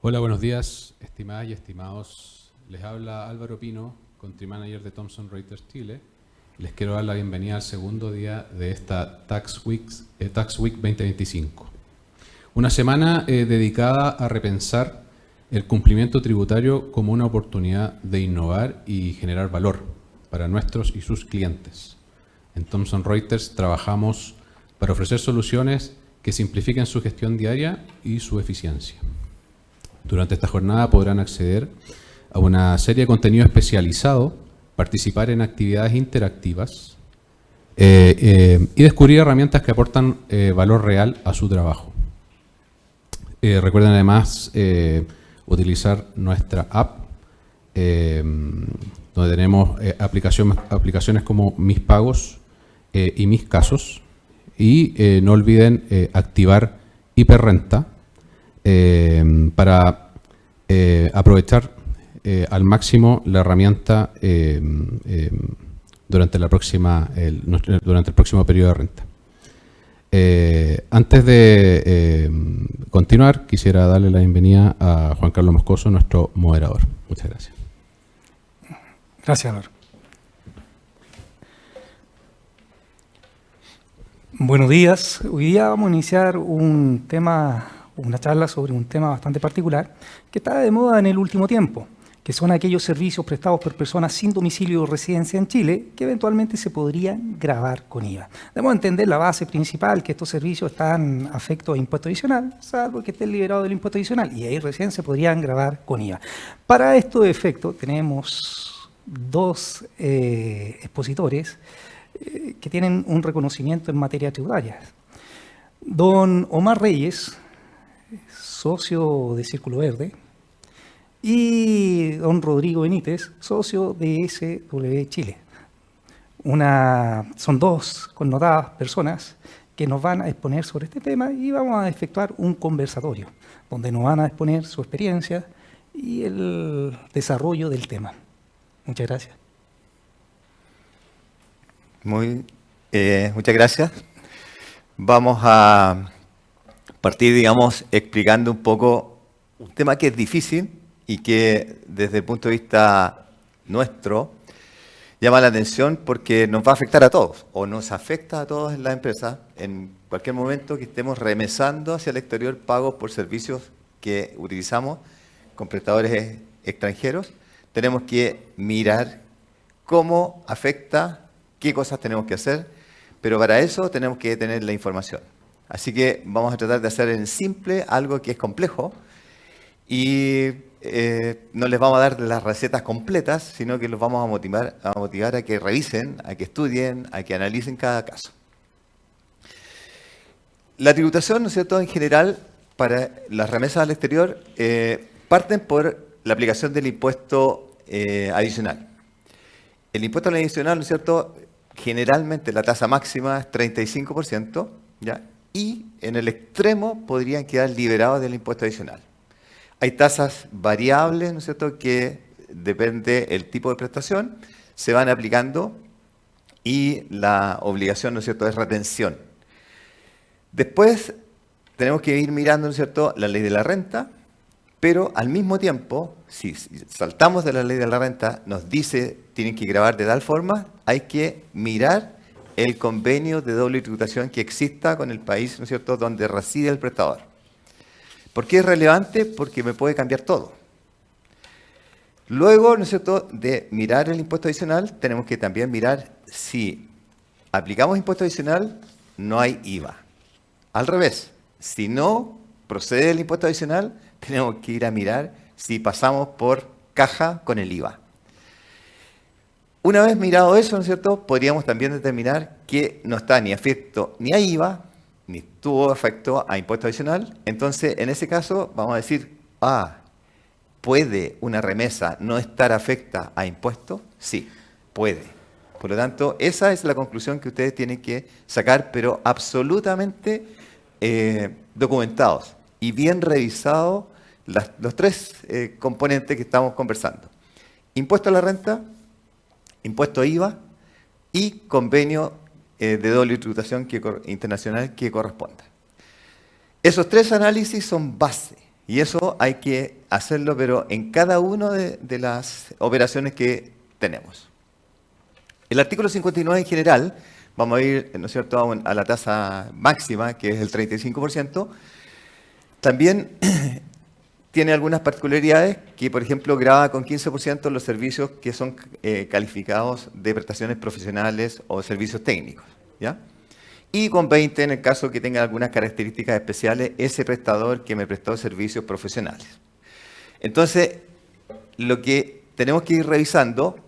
Hola, buenos días, estimadas y estimados. Les habla Álvaro Pino, Country Manager de Thomson Reuters Chile. Les quiero dar la bienvenida al segundo día de esta Tax Week 2025. Una semana dedicada a repensar el cumplimiento tributario como una oportunidad de innovar y generar valor para nuestros y sus clientes. En Thomson Reuters trabajamos para ofrecer soluciones que simplifiquen su gestión diaria y su eficiencia. Durante esta jornada podrán acceder a una serie de contenido especializado, participar en actividades interactivas y descubrir herramientas que aportan valor real a su trabajo. Recuerden además utilizar nuestra app, donde tenemos aplicaciones como Mis Pagos y Mis Casos. Y no olviden activar Hiperrenta para aprovechar al máximo la herramienta durante el próximo periodo de renta. Antes de continuar, quisiera darle la bienvenida a Juan Carlos Moscoso, nuestro moderador. Muchas gracias. Gracias, Álvaro. Buenos días. Hoy día vamos a iniciar una charla sobre un tema bastante particular que está de moda en el último tiempo, que son aquellos servicios prestados por personas sin domicilio o residencia en Chile que eventualmente se podrían gravar con IVA. Debemos entender la base principal, que estos servicios están afectos a impuesto adicional, salvo que estén liberados del impuesto adicional, y ahí recién se podrían gravar con IVA. Para estos efectos tenemos dos expositores que tienen un reconocimiento en materia tributaria. Don Omar Reyes, socio de Círculo Verde, y don Rodrigo Benítez, socio de SW Chile. Son dos connotadas personas que nos van a exponer sobre este tema y vamos a efectuar un conversatorio donde nos van a exponer su experiencia y el desarrollo del tema. Muchas gracias. Muchas gracias. Vamos a partir, explicando un poco un tema que es difícil y que desde el punto de vista nuestro llama la atención porque nos va a afectar a todos o nos afecta a todos en la empresa en cualquier momento que estemos remesando hacia el exterior pagos por servicios que utilizamos con prestadores extranjeros. Tenemos que mirar cómo afecta, qué cosas tenemos que hacer, pero para eso tenemos que tener la información. Así que vamos a tratar de hacer en simple algo que es complejo y no les vamos a dar las recetas completas, sino que los vamos a motivar a que revisen, a que estudien, a que analicen cada caso. La tributación, ¿no es cierto?, en general, para las remesas al exterior, parten por la aplicación del impuesto adicional. El impuesto adicional, ¿no es cierto?, generalmente la tasa máxima es 35%, ¿ya? Y en el extremo podrían quedar liberados del impuesto adicional. Hay tasas variables, ¿no es cierto?, que depende del tipo de prestación, se van aplicando y la obligación, ¿no es cierto?, es retención. Después tenemos que ir mirando, ¿no es cierto?, la ley de la renta, pero al mismo tiempo, si saltamos de la ley de la renta, nos dice tienen que gravar de tal forma, hay que mirar el convenio de doble tributación que exista con el país, ¿no es cierto?, donde reside el prestador. ¿Por qué es relevante? Porque me puede cambiar todo. Luego, ¿no es cierto?, de mirar el impuesto adicional, tenemos que también mirar si aplicamos impuesto adicional, no hay IVA. Al revés, si no procede el impuesto adicional, tenemos que ir a mirar si pasamos por caja con el IVA. Una vez mirado eso, ¿no es cierto?, podríamos también determinar que no está ni afecto ni a IVA, ni tuvo efecto a impuesto adicional. Entonces, en ese caso, vamos a decir, ¿puede una remesa no estar afecta a impuesto? Sí, puede. Por lo tanto, esa es la conclusión que ustedes tienen que sacar, pero absolutamente documentados y bien revisados los tres componentes que estamos conversando. Impuesto a la renta, impuesto a IVA y convenio de doble tributación internacional que corresponda. Esos tres análisis son base Y eso hay que hacerlo, pero en cada una de las operaciones que tenemos. El artículo 59 en general, vamos a ir, ¿no es cierto?, a la tasa máxima, que es el 35%, también tiene algunas particularidades que, por ejemplo, grava con 15% los servicios que son calificados de prestaciones profesionales o servicios técnicos, ¿ya? Y con 20% en el caso que tenga algunas características especiales ese prestador que me prestó servicios profesionales. Entonces, lo que tenemos que ir revisando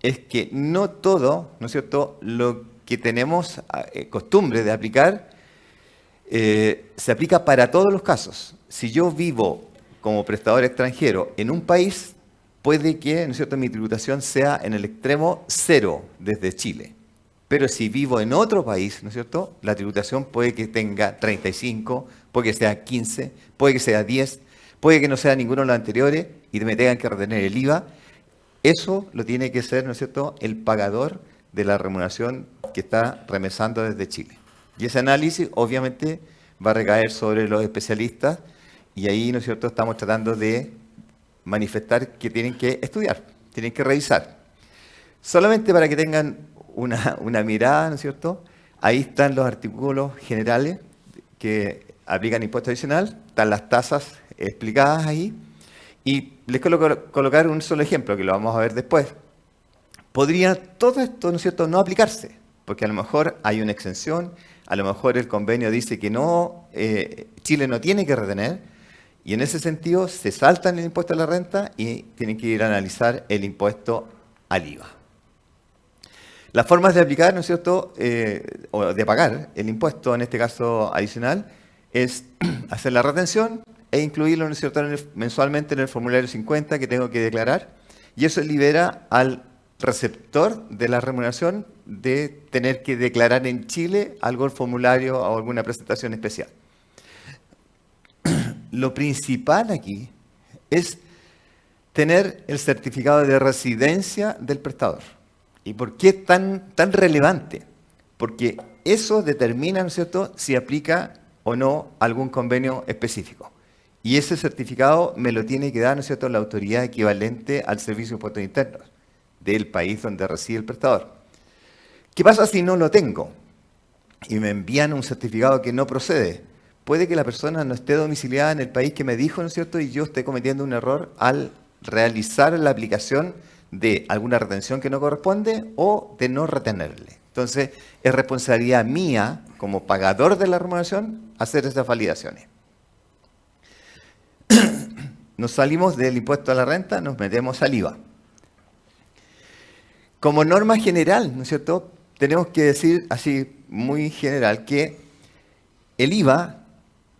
es que no todo, ¿no es cierto?, lo que tenemos costumbre de aplicar se aplica para todos los casos. Si yo vivo como prestador extranjero en un país, puede que, ¿no es cierto?, mi tributación sea en el extremo 0 desde Chile. Pero si vivo en otro país, ¿no es cierto?, la tributación puede que tenga 35, puede que sea 15, puede que sea 10, puede que no sea ninguno de los anteriores y me tengan que retener el IVA. Eso lo tiene que ser, ¿no es cierto?, el pagador de la remuneración que está remesando desde Chile. Y ese análisis, obviamente, va a recaer sobre los especialistas y ahí, ¿no es cierto?, estamos tratando de manifestar que tienen que estudiar, tienen que revisar. Solamente para que tengan una mirada, ¿no es cierto?, ahí están los artículos generales que aplican impuesto adicional, están las tasas explicadas ahí. Y les colocar un solo ejemplo, que lo vamos a ver después. Podría todo esto, ¿no es cierto?, no aplicarse, porque a lo mejor hay una exención, a lo mejor el convenio dice que no, Chile no tiene que retener, y en ese sentido se saltan el impuesto a la renta y tienen que ir a analizar el impuesto al IVA. Las formas de aplicar, ¿no es cierto?, o de pagar el impuesto, en este caso adicional, es hacer la retención, e incluirlo, ¿no es cierto?, mensualmente en el formulario 50 que tengo que declarar, y eso libera al receptor de la remuneración de tener que declarar en Chile algún formulario o alguna presentación especial. Lo principal aquí es tener el certificado de residencia del prestador. ¿Y por qué es tan relevante? Porque eso determina, ¿no es cierto?, si aplica o no algún convenio específico. Y ese certificado me lo tiene que dar, ¿no es cierto?, la autoridad equivalente al Servicio de Impuestos Internos del país donde reside el prestador. ¿Qué pasa si no lo tengo y me envían un certificado que no procede? Puede que la persona no esté domiciliada en el país que me dijo, ¿no es cierto?, y yo esté cometiendo un error al realizar la aplicación de alguna retención que no corresponde o de no retenerle. Entonces, es responsabilidad mía, como pagador de la remuneración, hacer esas validaciones. Nos salimos del impuesto a la renta, nos metemos al IVA. Como norma general, ¿no es cierto?, tenemos que decir así muy general que el IVA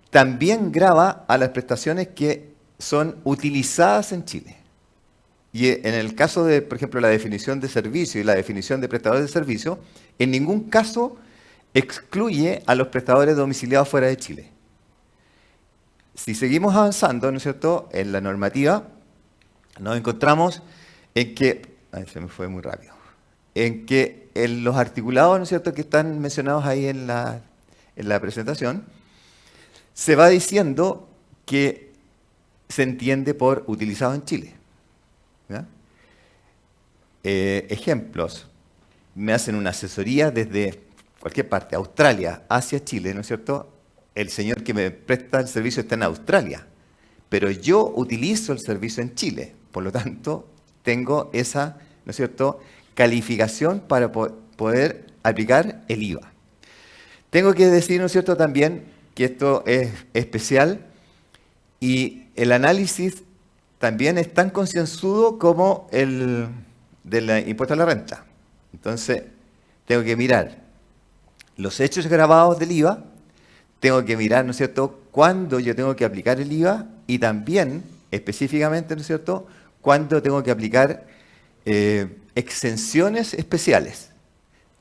también grava a las prestaciones que son utilizadas en Chile. Y en el caso de, por ejemplo, la definición de servicio y la definición de prestadores de servicio, en ningún caso excluye a los prestadores domiciliados fuera de Chile. Si seguimos avanzando, ¿no es cierto?, en la normativa, nos encontramos en que, se me fue muy rápido, en que en los articulados, ¿no es cierto?, que están mencionados ahí en la presentación, se va diciendo que se entiende por utilizado en Chile. ¿Ya? Ejemplos, me hacen una asesoría desde cualquier parte, Australia hacia Chile, ¿no es cierto? El señor que me presta el servicio está en Australia, pero yo utilizo el servicio en Chile, por lo tanto, tengo esa, ¿no es cierto?, calificación para poder aplicar el IVA. Tengo que decir, ¿no es cierto?, también que esto es especial y el análisis también es tan concienzudo como el del impuesto a la renta. Entonces, tengo que mirar los hechos grabados del IVA, tengo que mirar, ¿no es cierto?, cuándo yo tengo que aplicar el IVA y también, específicamente, ¿no es cierto?, cuándo tengo que aplicar exenciones especiales.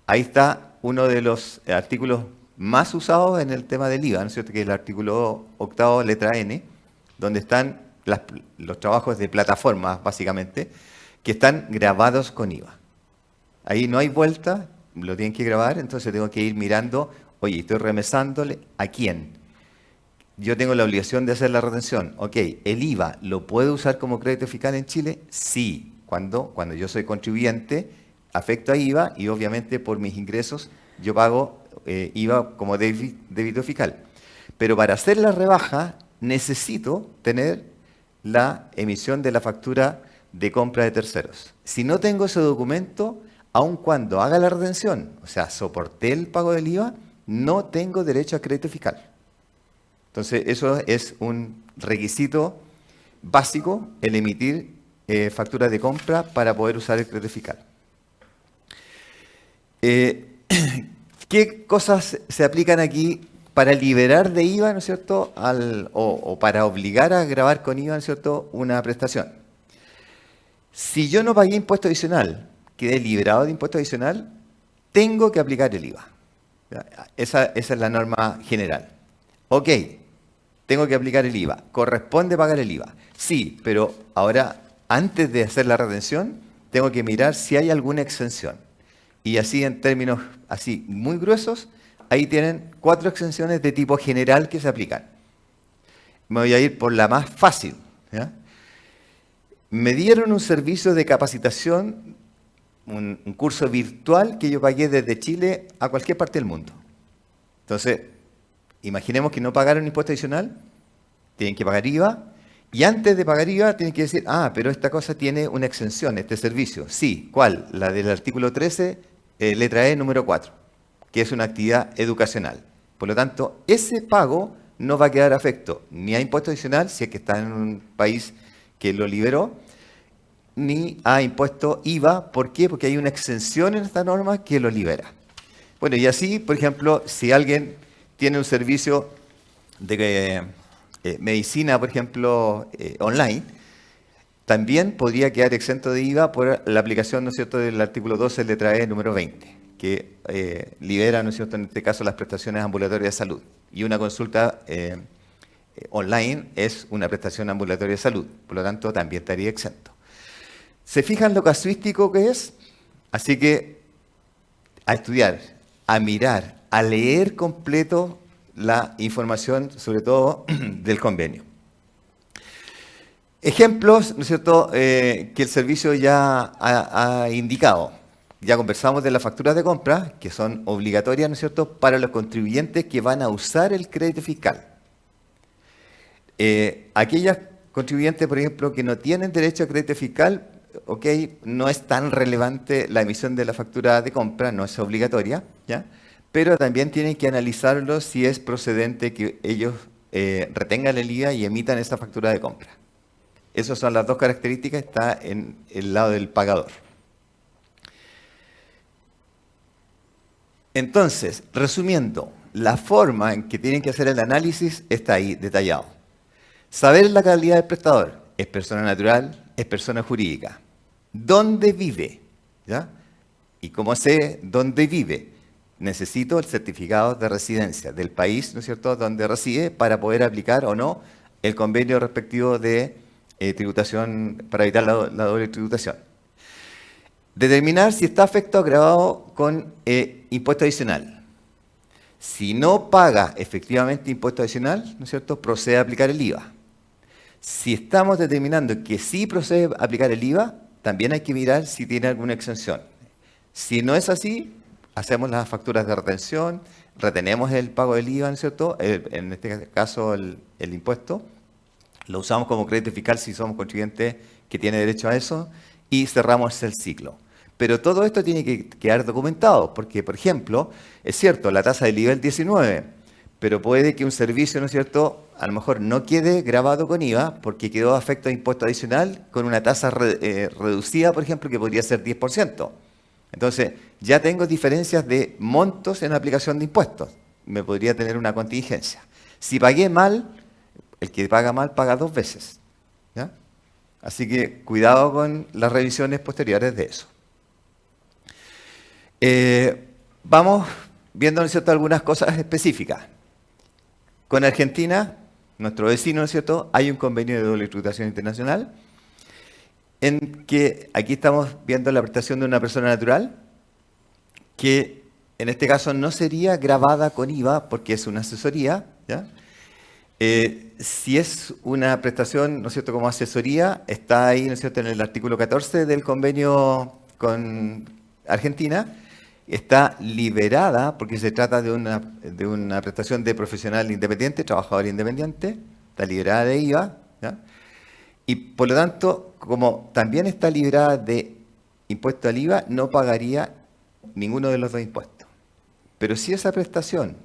Ahí está uno de los artículos más usados en el tema del IVA, ¿no es cierto?, que es el artículo 8, letra N, donde están los trabajos de plataformas, básicamente, que están grabados con IVA. Ahí no hay vuelta, lo tienen que grabar, entonces tengo que ir mirando, oye, estoy remesándole a quién. yo tengo la obligación de hacer la retención. Ok, ¿el IVA lo puedo usar como crédito fiscal en Chile? Sí, cuando yo soy contribuyente, afecto a IVA y obviamente por mis ingresos yo pago IVA como débito fiscal. Pero para hacer la rebaja necesito tener la emisión de la factura de compra de terceros. Si no tengo ese documento, aun cuando haga la retención, o sea, soporté el pago del IVA, no tengo derecho a crédito fiscal. Entonces, eso es un requisito básico, el emitir facturas de compra para poder usar el crédito fiscal. ¿Qué cosas se aplican aquí para liberar de IVA, ¿no es cierto?, o para obligar a gravar con IVA, ¿no es cierto?, una prestación? Si yo no pagué impuesto adicional, quedé liberado de impuesto adicional, tengo que aplicar el IVA. Esa es la norma general. Ok, tengo que aplicar el IVA. ¿Corresponde pagar el IVA? Sí, pero ahora, antes de hacer la retención, tengo que mirar si hay alguna exención. Y así, en términos así muy gruesos, ahí tienen 4 exenciones de tipo general que se aplican. Me voy a ir por la más fácil, ¿ya? Me dieron un servicio de capacitación, un curso virtual que yo pagué desde Chile a cualquier parte del mundo. Entonces, imaginemos que no pagaron impuesto adicional, tienen que pagar IVA, y antes de pagar IVA tienen que decir, pero esta cosa tiene una exención, este servicio. Sí, ¿cuál? La del artículo 13, letra E, número 4, que es una actividad educacional. Por lo tanto, ese pago no va a quedar afecto ni a impuesto adicional, si es que está en un país que lo liberó, ni a impuesto IVA. ¿Por qué? Porque hay una exención en esta norma que lo libera. Bueno, y así, por ejemplo, si alguien tiene un servicio de medicina, por ejemplo, online, también podría quedar exento de IVA por la aplicación, ¿no es cierto?, del artículo 12, letra E, número 20, que libera, ¿no es cierto?, en este caso, las prestaciones ambulatorias de salud. Y una consulta online es una prestación ambulatoria de salud, por lo tanto, también estaría exento. ¿Se fijan lo casuístico que es? Así que a estudiar, a mirar, a leer completo la información, sobre todo del convenio. Ejemplos, ¿no es cierto?, que el servicio ya ha indicado. Ya conversamos de las facturas de compra, que son obligatorias, ¿no es cierto?, para los contribuyentes que van a usar el crédito fiscal. Aquellas contribuyentes, por ejemplo, que no tienen derecho a crédito fiscal, ok, no es tan relevante la emisión de la factura de compra, no es obligatoria, ¿ya? Pero también tienen que analizarlo si es procedente que ellos retengan el IVA y emitan esa factura de compra. Esas son las dos características, está en el lado del pagador. Entonces, resumiendo, la forma en que tienen que hacer el análisis está ahí detallado. Saber la calidad del prestador, es persona natural, es persona jurídica. ¿Dónde vive? ¿Ya? ¿Y cómo sé dónde vive? Necesito el certificado de residencia del país, ¿no es cierto?, donde reside para poder aplicar o no el convenio respectivo de tributación, para evitar la doble tributación. Determinar si está afecto agravado con impuesto adicional. Si no paga efectivamente impuesto adicional, ¿no es cierto?, procede a aplicar el IVA. Si estamos determinando que sí procede a aplicar el IVA, también hay que mirar si tiene alguna exención. Si no es así, hacemos las facturas de retención, retenemos el pago del IVA, ¿no es cierto?, en este caso el impuesto, lo usamos como crédito fiscal si somos contribuyentes que tiene derecho a eso, y cerramos el ciclo. Pero todo esto tiene que quedar documentado, porque, por ejemplo, es cierto, la tasa del nivel 19, pero puede que un servicio, ¿no es cierto?, a lo mejor no quede grabado con IVA porque quedó afecto a impuesto adicional con una tasa reducida, por ejemplo, que podría ser 10%. Entonces, ya tengo diferencias de montos en la aplicación de impuestos. Me podría tener una contingencia. Si pagué mal, el que paga mal paga 2 veces. ¿Ya? Así que cuidado con las revisiones posteriores de eso. Vamos viendo, ¿no es cierto?, algunas cosas específicas. Con Argentina, nuestro vecino, ¿no es cierto?, hay un convenio de doble tributación internacional en que aquí estamos viendo la prestación de una persona natural que en este caso no sería gravada con IVA porque es una asesoría, ¿ya? Si es una prestación, ¿no es cierto?, como asesoría, está ahí, ¿no es cierto?, en el artículo 14 del convenio con Argentina, está liberada porque se trata de una prestación de profesional independiente, trabajador independiente, está liberada de IVA, ¿ya? Y por lo tanto, como también está liberada de impuesto al IVA, no pagaría ninguno de los dos impuestos. Pero si esa prestación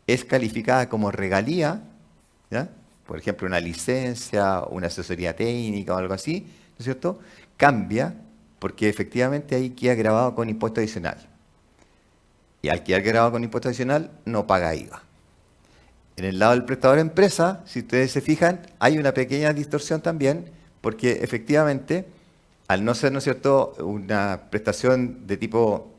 es calificada como regalía, ¿ya?, por ejemplo, una licencia, una asesoría técnica o algo así, ¿no es cierto?, cambia porque efectivamente ahí queda grabado con impuesto adicional. Y al quedar grabado con impuesto adicional, no paga IVA. En el lado del prestador empresa, si ustedes se fijan, hay una pequeña distorsión también, porque efectivamente, al no ser, ¿no es cierto?, una prestación de tipo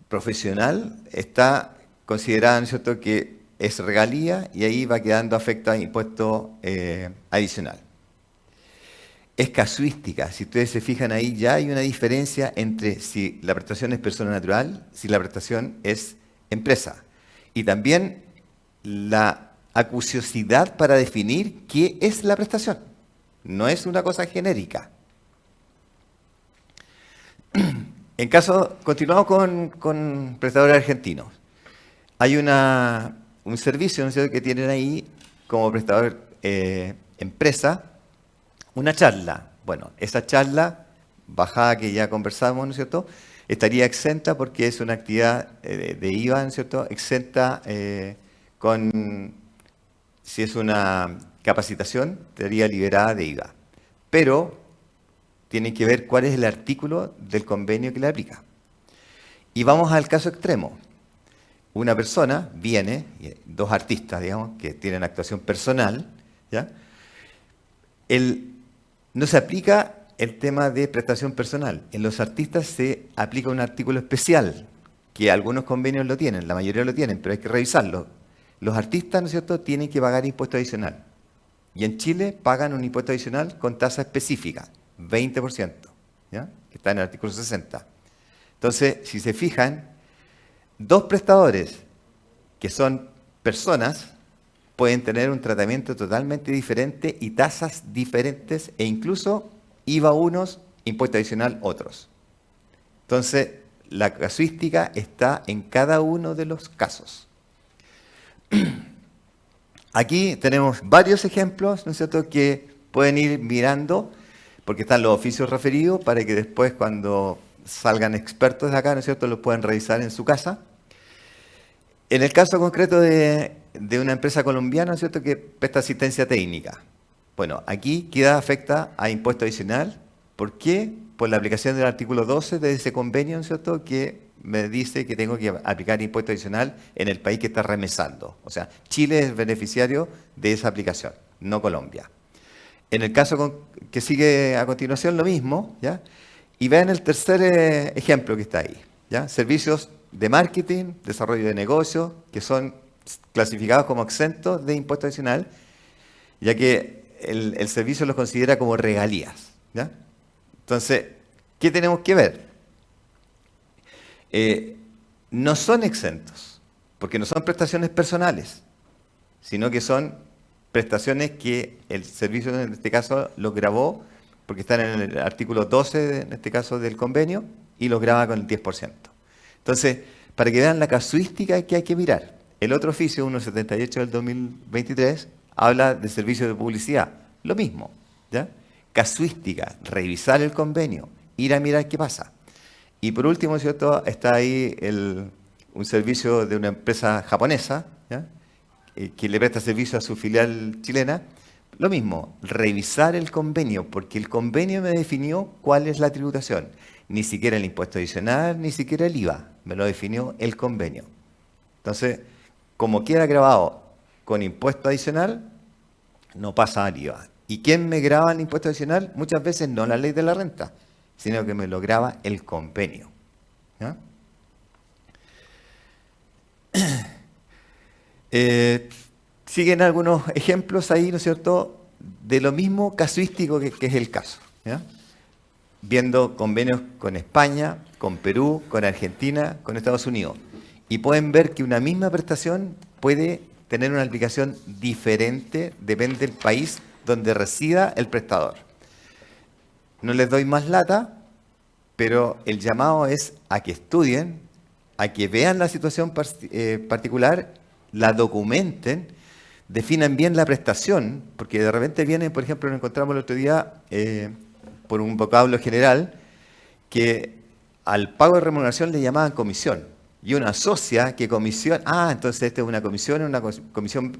profesional, está considerada, ¿no es cierto?, que es regalía y ahí va quedando afecto a impuesto adicional. Es casuística. Si ustedes se fijan ahí, ya hay una diferencia entre si la prestación es persona natural, si la prestación es empresa. Y también la acuciosidad para definir qué es la prestación. No es una cosa genérica. Continuamos con prestadores argentinos. Hay un servicio, ¿no es cierto?, que tienen ahí como prestador empresa, una charla. Bueno, esa charla, bajada que ya conversamos, ¿no es cierto?, estaría exenta porque es una actividad de IVA, ¿no es cierto?, exenta si es una capacitación, estaría liberada de IVA. Pero tienen que ver cuál es el artículo del convenio que le aplica. Y vamos al caso extremo. Una persona viene, dos artistas, digamos, que tienen actuación personal, ¿ya? No se aplica el tema de prestación personal. En los artistas se aplica un artículo especial, que algunos convenios lo tienen, la mayoría lo tienen, pero hay que revisarlo. Los artistas, ¿no es cierto?, tienen que pagar impuesto adicional. Y en Chile pagan un impuesto adicional con tasa específica, 20%, ¿ya?, que está en el artículo 60. Entonces, si se fijan, dos prestadores que son personas pueden tener un tratamiento totalmente diferente y tasas diferentes e incluso IVA unos, impuesto adicional otros. Entonces, la casuística está en cada uno de los casos. Aquí tenemos varios ejemplos, ¿no es cierto?, que pueden ir mirando, porque están los oficios referidos para que después cuando salgan expertos de acá, ¿no es cierto?, los puedan revisar en su casa. En el caso concreto de una empresa colombiana, ¿no es cierto?, que presta asistencia técnica. Bueno, aquí afecta a impuesto adicional. ¿Por qué? Por la aplicación del artículo 12 de ese convenio, ¿no es cierto?, que me dice que tengo que aplicar impuesto adicional en el país que está remesando. O sea, Chile es beneficiario de esa aplicación, no Colombia. En el caso que sigue a continuación, lo mismo, ¿ya? Y vean el tercer ejemplo que está ahí, ¿ya? Servicios de marketing, desarrollo de negocios, que son clasificados como exentos de impuesto adicional, ya que el servicio los considera como regalías, ¿ya? Entonces, ¿qué tenemos que ver? No son exentos, porque no son prestaciones personales, sino que son prestaciones que el servicio en este caso los grabó, porque están en el artículo 12, en este caso del convenio, y los graba con el 10%. Entonces, para que vean la casuística que hay que mirar, el otro oficio 178 del 2023 habla de servicios de publicidad, lo mismo, ¿ya? Casuística, revisar el convenio, ir a mirar qué pasa. Y por último, ¿cierto?, está ahí un servicio de una empresa japonesa, ¿ya?, que le presta servicio a su filial chilena. Lo mismo, revisar el convenio, porque el convenio me definió cuál es la tributación. Ni siquiera el impuesto adicional, ni siquiera el IVA, me lo definió el convenio. Entonces, como queda grabado con impuesto adicional, no pasa al IVA. ¿Y quién me graba el impuesto adicional? Muchas veces no la ley de la renta, sino que me lo graba el convenio, ¿ya? Siguen algunos ejemplos ahí, ¿no es cierto?, de lo mismo casuístico que es el caso, ¿ya? Viendo convenios con España, con Perú, con Argentina, con Estados Unidos. y pueden ver que una misma prestación puede tener una aplicación diferente, depende del país donde resida el prestador. No les doy más lata, pero el llamado es a que estudien, a que vean la situación particular, la documenten, definan bien la prestación, porque de repente viene, por ejemplo, nos encontramos el otro día por un vocablo general, que al pago de remuneración le llamaban comisión. Y uno asocia que comisión, entonces esta es una comisión,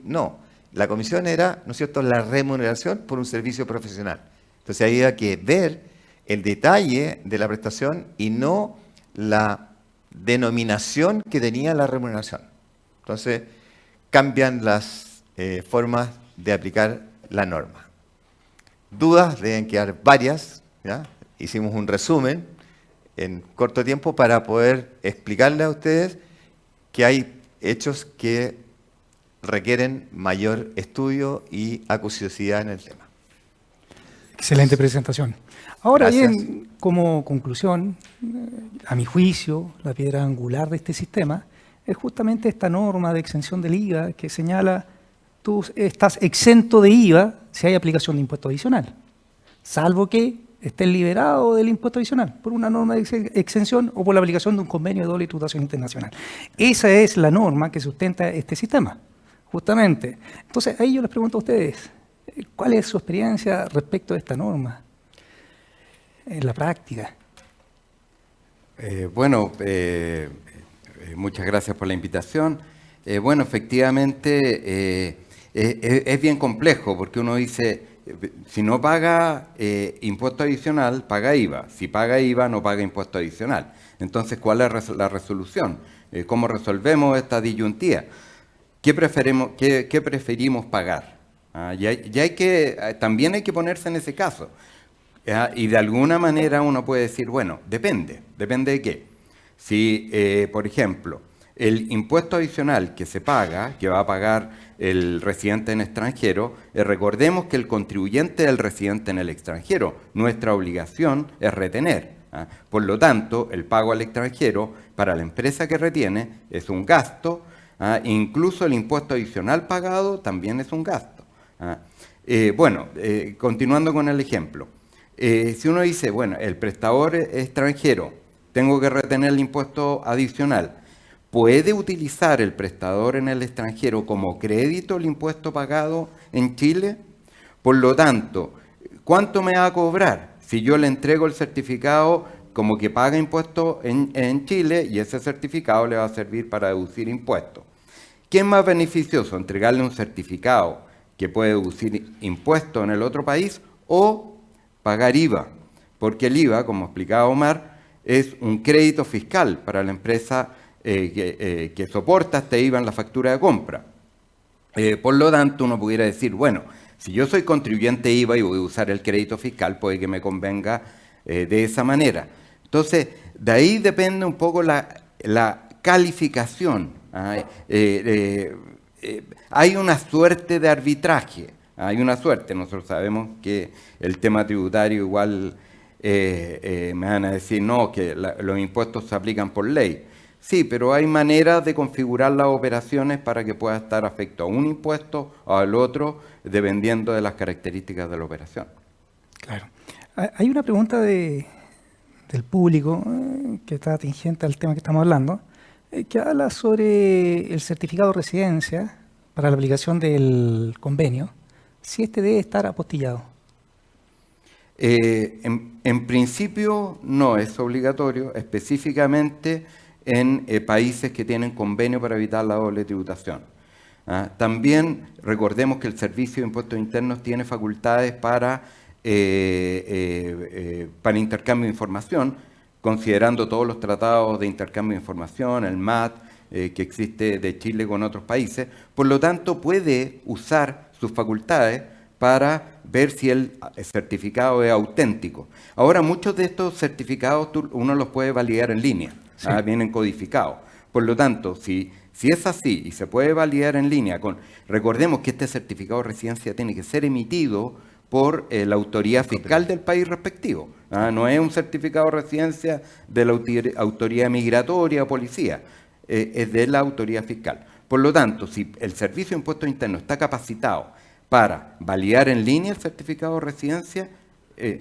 no. La comisión era, ¿no es cierto?, la remuneración por un servicio profesional. Entonces había que ver el detalle de la prestación y no la denominación que tenía la remuneración. Entonces cambian las formas de aplicar la norma. Dudas deben quedar varias, ¿ya? Hicimos un resumen en corto tiempo para poder explicarle a ustedes que hay hechos que requieren mayor estudio y acuciosidad en el tema. Excelente presentación. Ahora Gracias. bien, como conclusión, a mi juicio, la piedra angular de este sistema es justamente esta norma de exención del IVA que señala tú estás exento de IVA si hay aplicación de impuesto adicional, salvo que estés liberado del impuesto adicional por una norma de exención o por la aplicación de un convenio de doble tributación internacional. Esa es la norma que sustenta este sistema, justamente. Entonces, ahí yo les pregunto a ustedes, ¿cuál es su experiencia respecto a esta norma en la práctica? Muchas gracias por la invitación. Efectivamente, es bien complejo porque uno dice, si no paga impuesto adicional, paga IVA. Si paga IVA, no paga impuesto adicional. Entonces, ¿cuál es la resolución? ¿Cómo resolvemos esta disyuntiva? ¿Qué preferimos pagar? También hay que ponerse en ese caso. Y de alguna manera uno puede decir, bueno, depende de qué. Si, por ejemplo, el impuesto adicional que se paga, que va a pagar el residente en extranjero, recordemos que el contribuyente es el residente en el extranjero. Nuestra obligación es retener. Por lo tanto, el pago al extranjero para la empresa que retiene es un gasto. Incluso el impuesto adicional pagado también es un gasto. Continuando con el ejemplo. Si uno dice, bueno, el prestador extranjero, tengo que retener el impuesto adicional, ¿puede utilizar el prestador en el extranjero como crédito el impuesto pagado en Chile? Por lo tanto, ¿cuánto me va a cobrar si yo le entrego el certificado como que paga impuesto en Chile y ese certificado le va a servir para deducir impuestos? ¿Qué es más beneficioso, entregarle un certificado que puede deducir impuestos en el otro país o pagar IVA? Porque el IVA, como explicaba Omar, es un crédito fiscal para la empresa que soporta este IVA en la factura de compra. Por lo tanto, uno pudiera decir, bueno, si yo soy contribuyente IVA y voy a usar el crédito fiscal, puede que me convenga de esa manera. Entonces, de ahí depende un poco la calificación. Hay una suerte de arbitraje, nosotros sabemos que el tema tributario igual me van a decir, no, que los impuestos se aplican por ley. Sí, pero hay maneras de configurar las operaciones para que pueda estar afecto a un impuesto o al otro, dependiendo de las características de la operación. Claro. Hay una pregunta del público que está atingente al tema que estamos hablando, que habla sobre el certificado de residencia para la aplicación del convenio, si este debe estar apostillado. En principio no es obligatorio, específicamente en países que tienen convenio para evitar la doble tributación. También recordemos que el Servicio de Impuestos Internos tiene facultades para intercambio de información, considerando todos los tratados de intercambio de información, el MAT, que existe de Chile con otros países. Por lo tanto, puede usar sus facultades para ver si el certificado es auténtico. Ahora, muchos de estos certificados uno los puede validar en línea, sí. Vienen codificados. Por lo tanto, si es así y se puede validar en línea, recordemos que este certificado de residencia tiene que ser emitido por la autoridad fiscal del país respectivo. No es un certificado de residencia de la autoridad migratoria o policía. es de la autoridad fiscal. Por lo tanto, si el Servicio de Impuestos Internos está capacitado para validar en línea el certificado de residencia,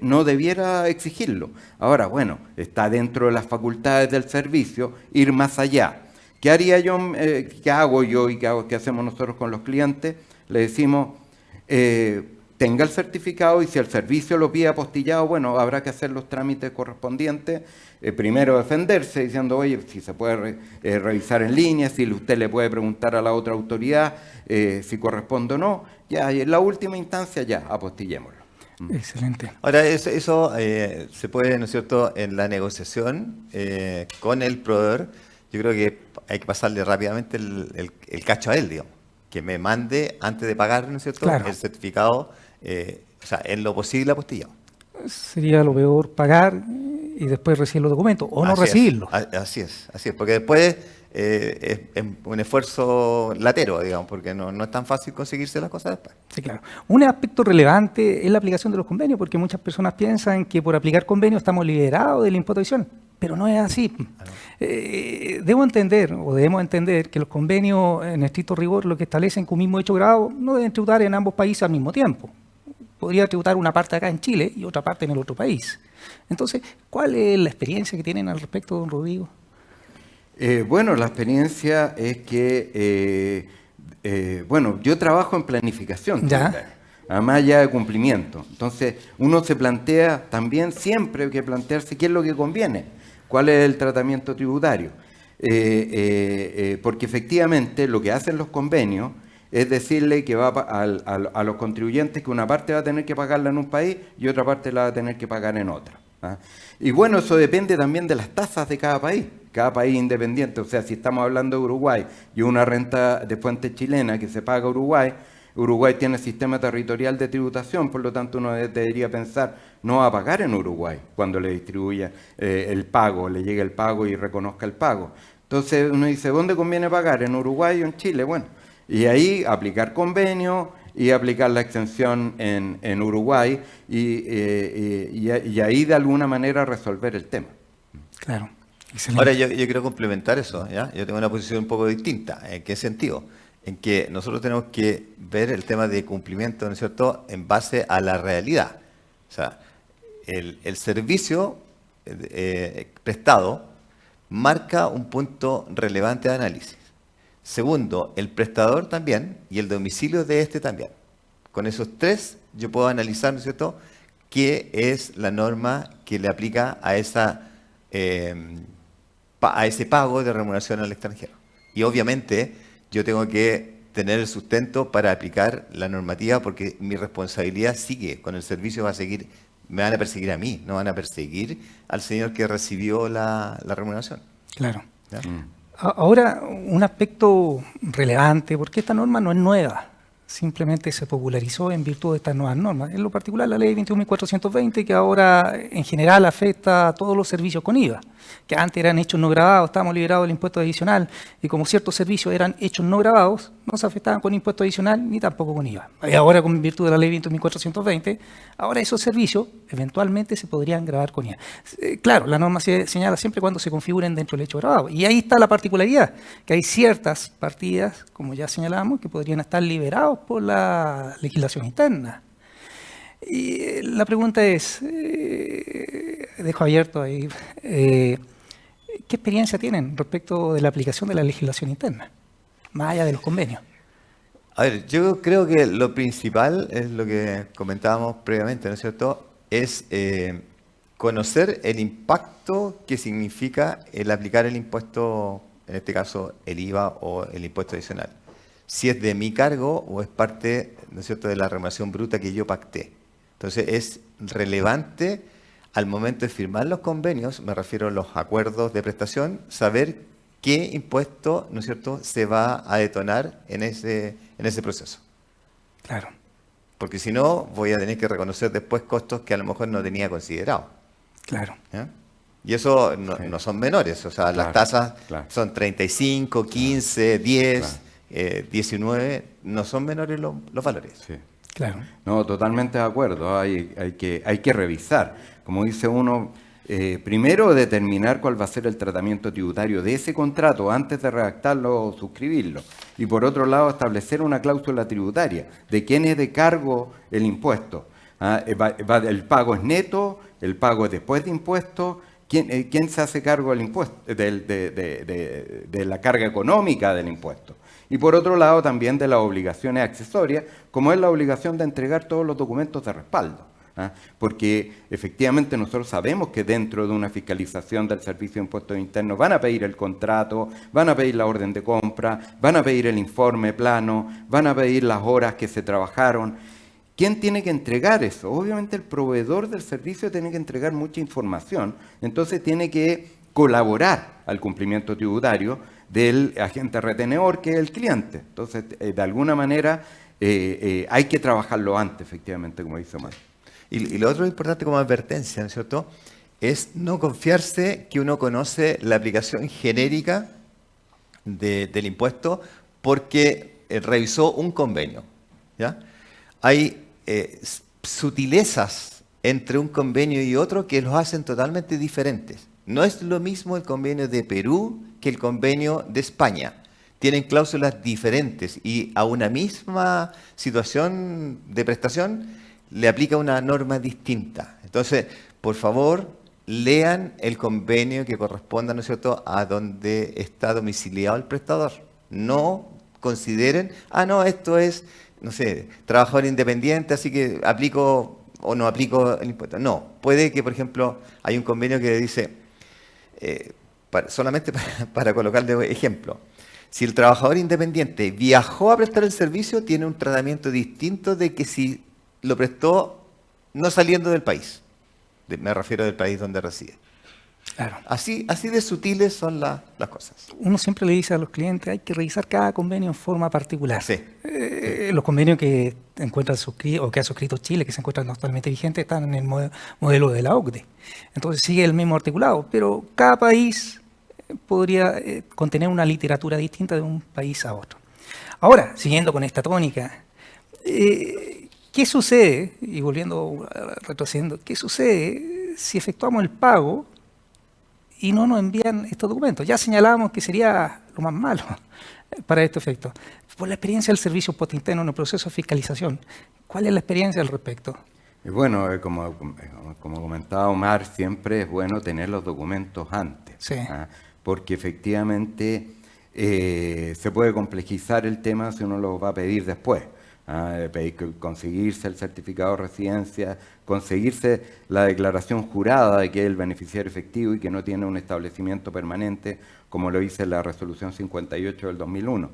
no debiera exigirlo. Ahora, bueno, está dentro de las facultades del servicio ir más allá. ¿Qué haría yo, qué hago yo y qué hacemos nosotros con los clientes? Le decimos, tenga el certificado y si el servicio lo pide apostillado, bueno, habrá que hacer los trámites correspondientes. Primero defenderse diciendo, oye, si se puede revisar en línea, si usted le puede preguntar a la otra autoridad si corresponde o no. Ya, y en la última instancia ya, apostillémoslo. Excelente. Ahora, eso se puede, ¿no es cierto?, en la negociación con el proveedor. Yo creo que hay que pasarle rápidamente el cacho a él, digamos, que me mande antes de pagar, ¿no es cierto?, Claro. el certificado, o sea, en lo posible apostillado. Sería lo peor pagar y después recibir los documentos, o no Así es, recibirlos. así es, porque después es un esfuerzo latero, digamos, porque no es tan fácil conseguirse las cosas después. Sí, claro. Un aspecto relevante es la aplicación de los convenios, porque muchas personas piensan que por aplicar convenios estamos liberados del impuesto adicional, pero no es así. Debemos entender que los convenios, en estricto rigor, lo que establecen que un mismo hecho grabado no deben tributar en ambos países al mismo tiempo. Podría tributar una parte acá en Chile y otra parte en el otro país. Entonces, ¿cuál es la experiencia que tienen al respecto, don Rodrigo? Bueno, la experiencia es que, bueno, yo trabajo en planificación, Ya. además ya de cumplimiento. Entonces, uno se plantea también siempre que plantearse qué es lo que conviene, cuál es el tratamiento tributario. Porque efectivamente lo que hacen los convenios es decirle que va a los contribuyentes que una parte va a tener que pagarla en un país y otra parte la va a tener que pagar en otra. ¿Ah? Y bueno, eso depende también de las tasas de cada país independiente. O sea, si estamos hablando de Uruguay y una renta de fuente chilena que se paga a Uruguay, Uruguay tiene sistema territorial de tributación, por lo tanto uno debería pensar, no va a pagar en Uruguay cuando le distribuya el pago, le llegue el pago y reconozca el pago. Entonces uno dice, ¿dónde conviene pagar? ¿En Uruguay o en Chile? Bueno, y ahí aplicar convenio y aplicar la exención en Uruguay y ahí de alguna manera resolver el tema. Claro. Excelente. Ahora, yo quiero complementar eso, ¿ya? Yo tengo una posición un poco distinta. ¿En qué sentido? En que nosotros tenemos que ver el tema de cumplimiento, ¿no es cierto?, en base a la realidad. O sea, el servicio prestado marca un punto relevante de análisis. Segundo, el prestador también y el domicilio de este también. Con esos tres yo puedo analizar, ¿no es cierto?, qué es la norma que le aplica a ese pago de remuneración al extranjero. Y obviamente yo tengo que tener el sustento para aplicar la normativa porque mi responsabilidad sigue, con el servicio va a seguir, me van a perseguir a mí, no van a perseguir al señor que recibió la remuneración. Claro. ¿Ya? Ahora, un aspecto relevante, porque esta norma no es nueva, simplemente se popularizó en virtud de estas nuevas normas. En lo particular, la ley 21.420, que ahora en general afecta a todos los servicios con IVA, que antes eran hechos no grabados, estábamos liberados del impuesto adicional, y como ciertos servicios eran hechos no grabados, no se afectaban con impuesto adicional ni tampoco con IVA. Y ahora, con virtud de la ley 21.420, ahora esos servicios eventualmente se podrían grabar con IVA. Claro, la norma se señala siempre cuando se configuren dentro del hecho grabado. Y ahí está la particularidad, que hay ciertas partidas, como ya señalamos, que podrían estar liberados por la legislación interna. Y la pregunta es, dejo abierto ahí, ¿qué experiencia tienen respecto de la aplicación de la legislación interna, más allá de los convenios? A ver, yo creo que lo principal es lo que comentábamos previamente, ¿no es cierto? Es conocer el impacto que significa el aplicar el impuesto, en este caso el IVA o el impuesto adicional. Si es de mi cargo o es parte, ¿no es cierto?, de la remuneración bruta que yo pacté. Entonces es relevante al momento de firmar los convenios, me refiero a los acuerdos de prestación, saber qué impuesto, ¿no es cierto?, se va a detonar en ese proceso. Claro. Porque si no, voy a tener que reconocer después costos que a lo mejor no tenía considerado. Claro. ¿Ya? Y eso no son menores, o sea, las tasas son 35, 15, 10, 19, no son menores los valores. Sí. Claro. No, totalmente de acuerdo. Hay que revisar. Como dice uno, primero, determinar cuál va a ser el tratamiento tributario de ese contrato antes de redactarlo o suscribirlo. Y por otro lado, establecer una cláusula tributaria de quién es de cargo el impuesto. El pago es neto, el pago es después de impuestos. ¿Quién se hace cargo del impuesto, de la carga económica del impuesto? Y por otro lado, también de las obligaciones accesorias, como es la obligación de entregar todos los documentos de respaldo. Porque efectivamente nosotros sabemos que dentro de una fiscalización del Servicio de Impuestos Internos van a pedir el contrato, van a pedir la orden de compra, van a pedir el informe plano, van a pedir las horas que se trabajaron. ¿Quién tiene que entregar eso? Obviamente el proveedor del servicio tiene que entregar mucha información, entonces tiene que colaborar al cumplimiento tributario del agente retenedor, que es el cliente. Entonces, de alguna manera, hay que trabajarlo antes, efectivamente, como dice Omar. Y lo otro importante como advertencia, ¿no es cierto?, es no confiarse que uno conoce la aplicación genérica del impuesto porque revisó un convenio, ¿ya? Hay sutilezas entre un convenio y otro que los hacen totalmente diferentes. No es lo mismo el convenio de Perú que el convenio de España. Tienen cláusulas diferentes y a una misma situación de prestación le aplica una norma distinta. Entonces, por favor, lean el convenio que corresponda, ¿no es cierto?, a donde está domiciliado el prestador. No consideren, no, esto es, no sé, trabajador independiente, así que aplico o no aplico el impuesto. No, puede que, por ejemplo, hay un convenio que dice, solamente para colocarle ejemplo, si el trabajador independiente viajó a prestar el servicio, tiene un tratamiento distinto de que si lo prestó no saliendo del país. Me refiero del país donde reside. Claro. Así de sutiles son las cosas. Uno siempre le dice a los clientes, hay que revisar cada convenio en forma particular. Sí. Los convenios que encuentran suscritos o que ha suscrito Chile, que se encuentran actualmente vigentes, están en el modelo de la OCDE. Entonces sigue el mismo articulado, pero cada país podría contener una literatura distinta de un país a otro. Ahora, siguiendo con esta tónica, ¿qué sucede, y volviendo, retrocediendo, qué sucede si efectuamos el pago y no nos envían estos documentos? Ya señalábamos que sería lo más malo para este efecto. Por la experiencia del servicio postinterno en el proceso de fiscalización, ¿cuál es la experiencia al respecto? Bueno, como comentaba Omar, siempre es bueno tener los documentos antes, Sí. Porque efectivamente se puede complejizar el tema si uno lo va a pedir después. Conseguirse el certificado de residencia, conseguirse la declaración jurada de que es el beneficiario efectivo y que no tiene un establecimiento permanente, como lo dice la resolución 58 del 2001.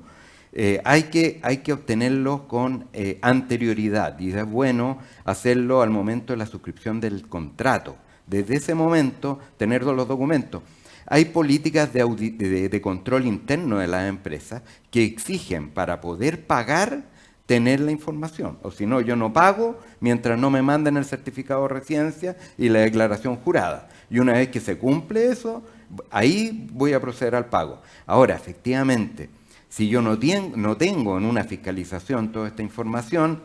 Hay que obtenerlo con anterioridad y es bueno hacerlo al momento de la suscripción del contrato. Desde ese momento, tener todos los documentos. Hay políticas de control interno de las empresas que exigen para poder pagar tener la información, o si no, yo no pago mientras no me manden el certificado de residencia y la declaración jurada. Y una vez que se cumple eso, ahí voy a proceder al pago. Ahora, efectivamente, si yo no tengo en una fiscalización toda esta información,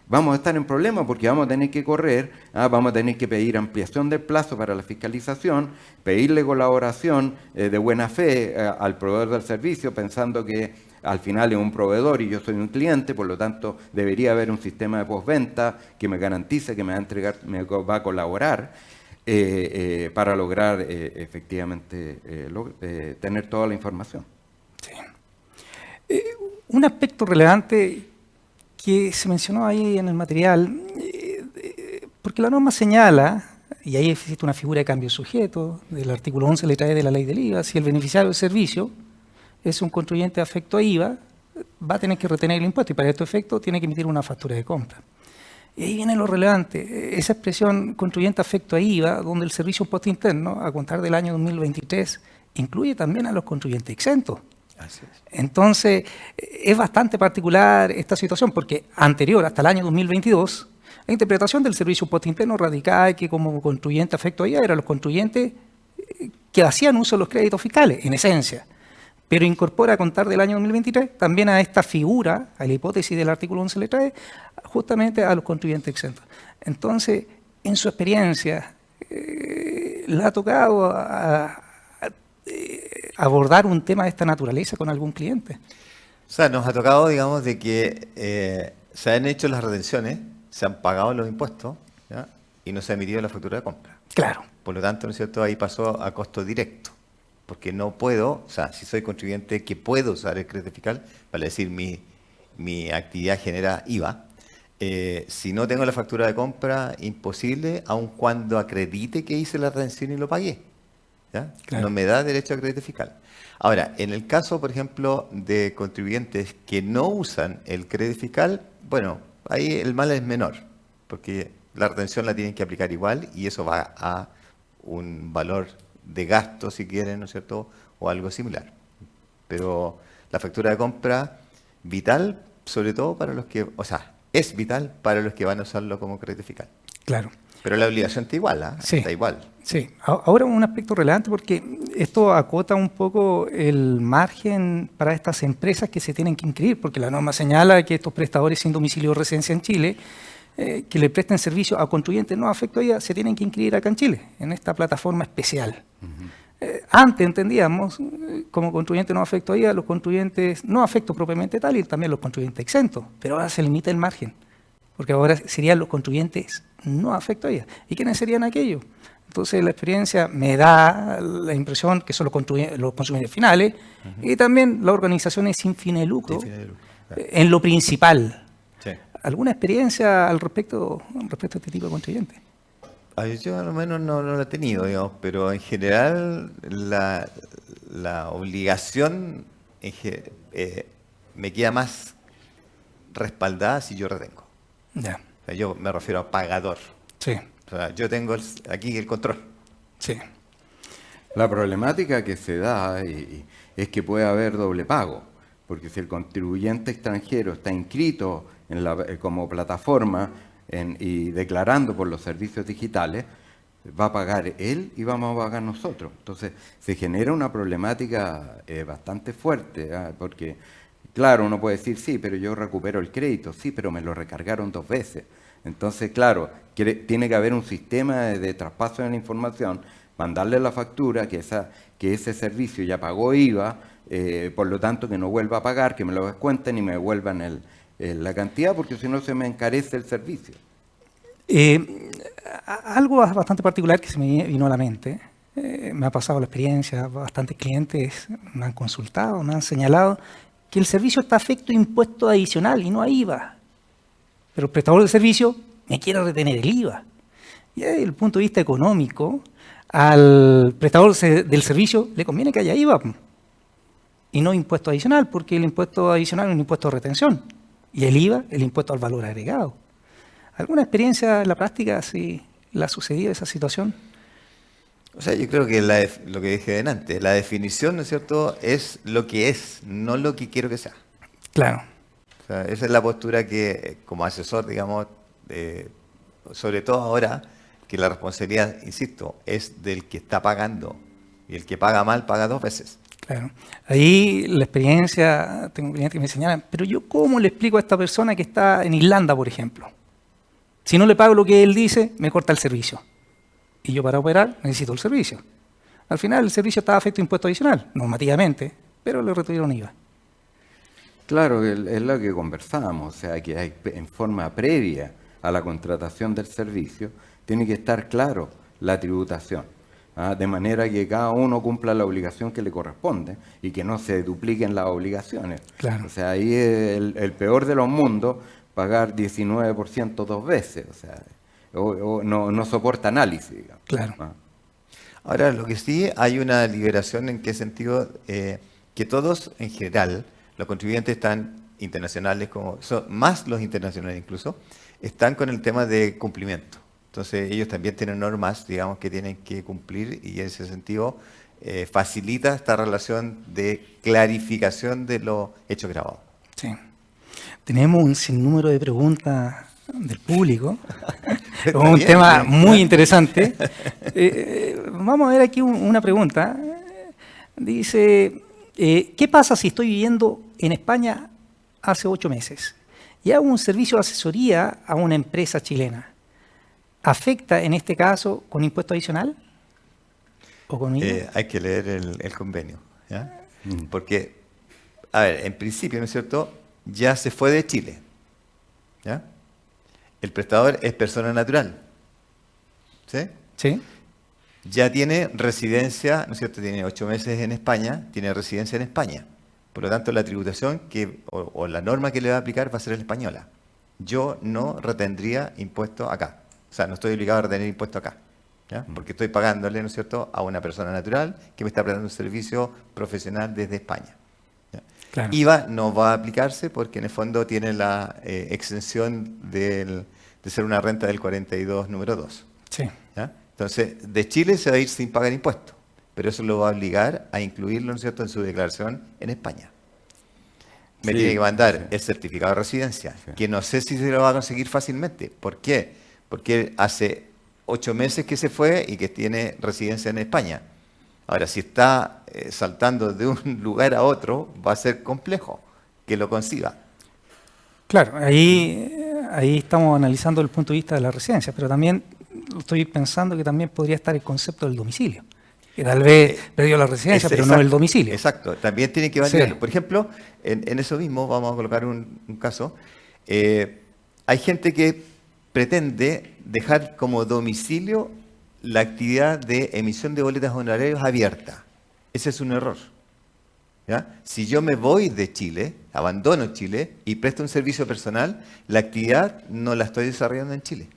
vamos a estar en problemas porque vamos a tener que correr, vamos a tener que pedir ampliación del plazo para la fiscalización, pedirle colaboración de buena fe al proveedor del servicio, pensando que al final es un proveedor y yo soy un cliente, por lo tanto debería haber un sistema de postventa que me garantice que me va a entregar, me va a colaborar para lograr efectivamente tener toda la información. Sí. Un aspecto relevante que se mencionó ahí en el material, porque la norma señala, y ahí existe una figura de cambio sujeto, del artículo 11 letra E de la ley del IVA, si el beneficiario del servicio es un contribuyente afecto a IVA, va a tener que retener el impuesto y para este efecto tiene que emitir una factura de compra. Y ahí viene lo relevante, esa expresión contribuyente afecto a IVA, donde el servicio impuesto interno, a contar del año 2023, incluye también a los contribuyentes exentos. Así es. Entonces, es bastante particular esta situación, porque anterior, hasta el año 2022, la interpretación del servicio impuesto interno radicaba que como contribuyente afecto a IVA eran los contribuyentes que hacían uso de los créditos fiscales, en esencia. Pero incorpora a contar del año 2023 también a esta figura, a la hipótesis del artículo 11 letra E, justamente a los contribuyentes exentos. Entonces, en su experiencia, ¿le ha tocado abordar un tema de esta naturaleza con algún cliente? O sea, nos ha tocado, digamos, de que se han hecho las retenciones, se han pagado los impuestos, ¿ya? Y no se ha emitido la factura de compra. Claro. Por lo tanto, ¿no es cierto?, ahí pasó a costo directo, porque no puedo, o sea, si soy contribuyente que puedo usar el crédito fiscal, para decir mi actividad genera IVA, si no tengo la factura de compra, imposible, aun cuando acredite que hice la retención y lo pagué, ¿ya? Claro. No me da derecho a crédito fiscal. Ahora, en el caso, por ejemplo, de contribuyentes que no usan el crédito fiscal, bueno, ahí el mal es menor, porque la retención la tienen que aplicar igual y eso va a un valor de gasto, si quieren, ¿no es cierto?, o algo similar. Pero la factura de compra, vital, sobre todo para los que, o sea, es vital para los que van a usarlo como crédito fiscal. Claro. Pero la obligación está igual, ¿ah? Sí. Está igual. Sí, ahora un aspecto relevante porque esto acota un poco el margen para estas empresas que se tienen que inscribir, porque la norma señala que estos prestadores sin domicilio o residencia en Chile, que le presten servicio a contribuyentes no afecto a IVA, se tienen que inscribir acá en Chile, en esta plataforma especial. Antes entendíamos, como contribuyente no afecto a IVA, los contribuyentes no afecto propiamente tal y también los contribuyentes exentos, pero ahora se limita el margen, porque ahora serían los contribuyentes no afecto a IVA. ¿Y quiénes serían aquellos? Entonces la experiencia me da la impresión que son los consumidores finales y también las organizaciones sin fines de lucro, Claro. en lo principal. Sí. ¿Alguna experiencia al respecto a este tipo de contribuyentes? Yo al menos no la he tenido, digamos, pero en general la obligación me queda más respaldada si yo retengo. Ya, O sea, yo me refiero a pagador. sí, O sea, yo tengo aquí el control. sí, La problemática que se da es que puede haber doble pago, porque si el contribuyente extranjero está inscrito como plataforma y declarando por los servicios digitales, va a pagar él y vamos a pagar nosotros. Entonces se genera una problemática bastante fuerte, porque claro, uno puede decir, sí, pero yo recupero el crédito, sí, pero me lo recargaron 2 veces. Entonces, claro, tiene que haber un sistema de traspaso de la información, mandarle la factura, que ese servicio ya pagó IVA, por lo tanto que no vuelva a pagar, que me lo descuenten y me devuelvan la cantidad, porque si no se me encarece el servicio. Algo bastante particular que se me vino a la mente, me ha pasado la experiencia, bastantes clientes me han consultado, me han señalado que el servicio está afecto a impuesto adicional y no a IVA. Pero el prestador del servicio me quiere retener el IVA. Y desde el punto de vista económico, al prestador del servicio le conviene que haya IVA y no impuesto adicional, porque el impuesto adicional es un impuesto de retención y el IVA, el impuesto al valor agregado. ¿Alguna experiencia en la práctica si le ha sucedido esa situación? O sea, yo creo que lo que dije antes, la definición, ¿no es cierto?, es lo que es, no lo que quiero que sea. Claro. O sea, esa es la postura que, como asesor, digamos, sobre todo ahora, que la responsabilidad, insisto, es del que está pagando. Y el que paga mal, paga 2 veces. Claro. Ahí la experiencia, tengo clientes que me señalan, pero yo ¿cómo le explico a esta persona que está en Irlanda, por ejemplo? Si no le pago lo que él dice, me corta el servicio. Y yo para operar necesito el servicio. Al final el servicio está afecto a impuesto adicional, normativamente, pero le retuvieron IVA. Claro, es lo que conversábamos, o sea, que hay, en forma previa a la contratación del servicio, tiene que estar claro la tributación, de manera que cada uno cumpla la obligación que le corresponde y que no se dupliquen las obligaciones. Claro. O sea, ahí es el peor de los mundos, pagar 19% 2 veces, o sea, no soporta análisis, digamos. Claro. Ahora, lo que sí, hay una liberación en qué sentido, que todos en general, los contribuyentes están internacionales, más los internacionales incluso, están con el tema de cumplimiento. Entonces ellos también tienen normas, digamos, que tienen que cumplir y en ese sentido facilita esta relación de clarificación de los hechos grabados. Sí. Tenemos un sinnúmero de preguntas del público. Es un tema muy interesante. Vamos a ver aquí una pregunta. Dice, ¿qué pasa si estoy viviendo en España hace 8 meses y hago un servicio de asesoría a una empresa chilena? ¿Afecta en este caso con impuesto adicional? ¿O con IVA? Hay que leer el convenio, ¿ya? Porque, a ver, en principio, ¿no es cierto?, ya se fue de Chile, ¿ya? El prestador es persona natural, ¿sí? Sí. Ya tiene residencia, ¿no es cierto?, tiene 8 meses en España, tiene residencia en España. Por lo tanto, la tributación o la norma que le va a aplicar va a ser la española. Yo no retendría impuesto acá. O sea, no estoy obligado a retener impuesto acá, ¿ya? Porque estoy pagándole, ¿no es cierto?, a una persona natural que me está prestando un servicio profesional desde España. ¿Ya? Claro. IVA no va a aplicarse porque en el fondo tiene la exención de ser una renta del 42 número 2. Sí. ¿Ya? Entonces, de Chile se va a ir sin pagar impuestos, pero eso lo va a obligar a incluirlo, ¿no es cierto?, en su declaración en España. Me Sí, tiene que mandar sí. el certificado de residencia, Sí. que no sé si se lo va a conseguir fácilmente. ¿Por qué? Porque hace 8 meses que se fue y que tiene residencia en España. Ahora, si está saltando de un lugar a otro, va a ser complejo que lo consiga. Claro, ahí estamos analizando el punto de vista de la residencia, pero también estoy pensando que también podría estar el concepto del domicilio. Que tal vez perdió la residencia, pero no el domicilio. Exacto, también tiene que validarlo. Sí. Por ejemplo, en eso mismo, vamos a colocar un caso. Hay gente que pretende dejar como domicilio la actividad de emisión de boletas honorarios abierta. Ese es un error. ¿Ya? Si yo me voy de Chile, abandono Chile y presto un servicio personal, la actividad no la estoy desarrollando en Chile.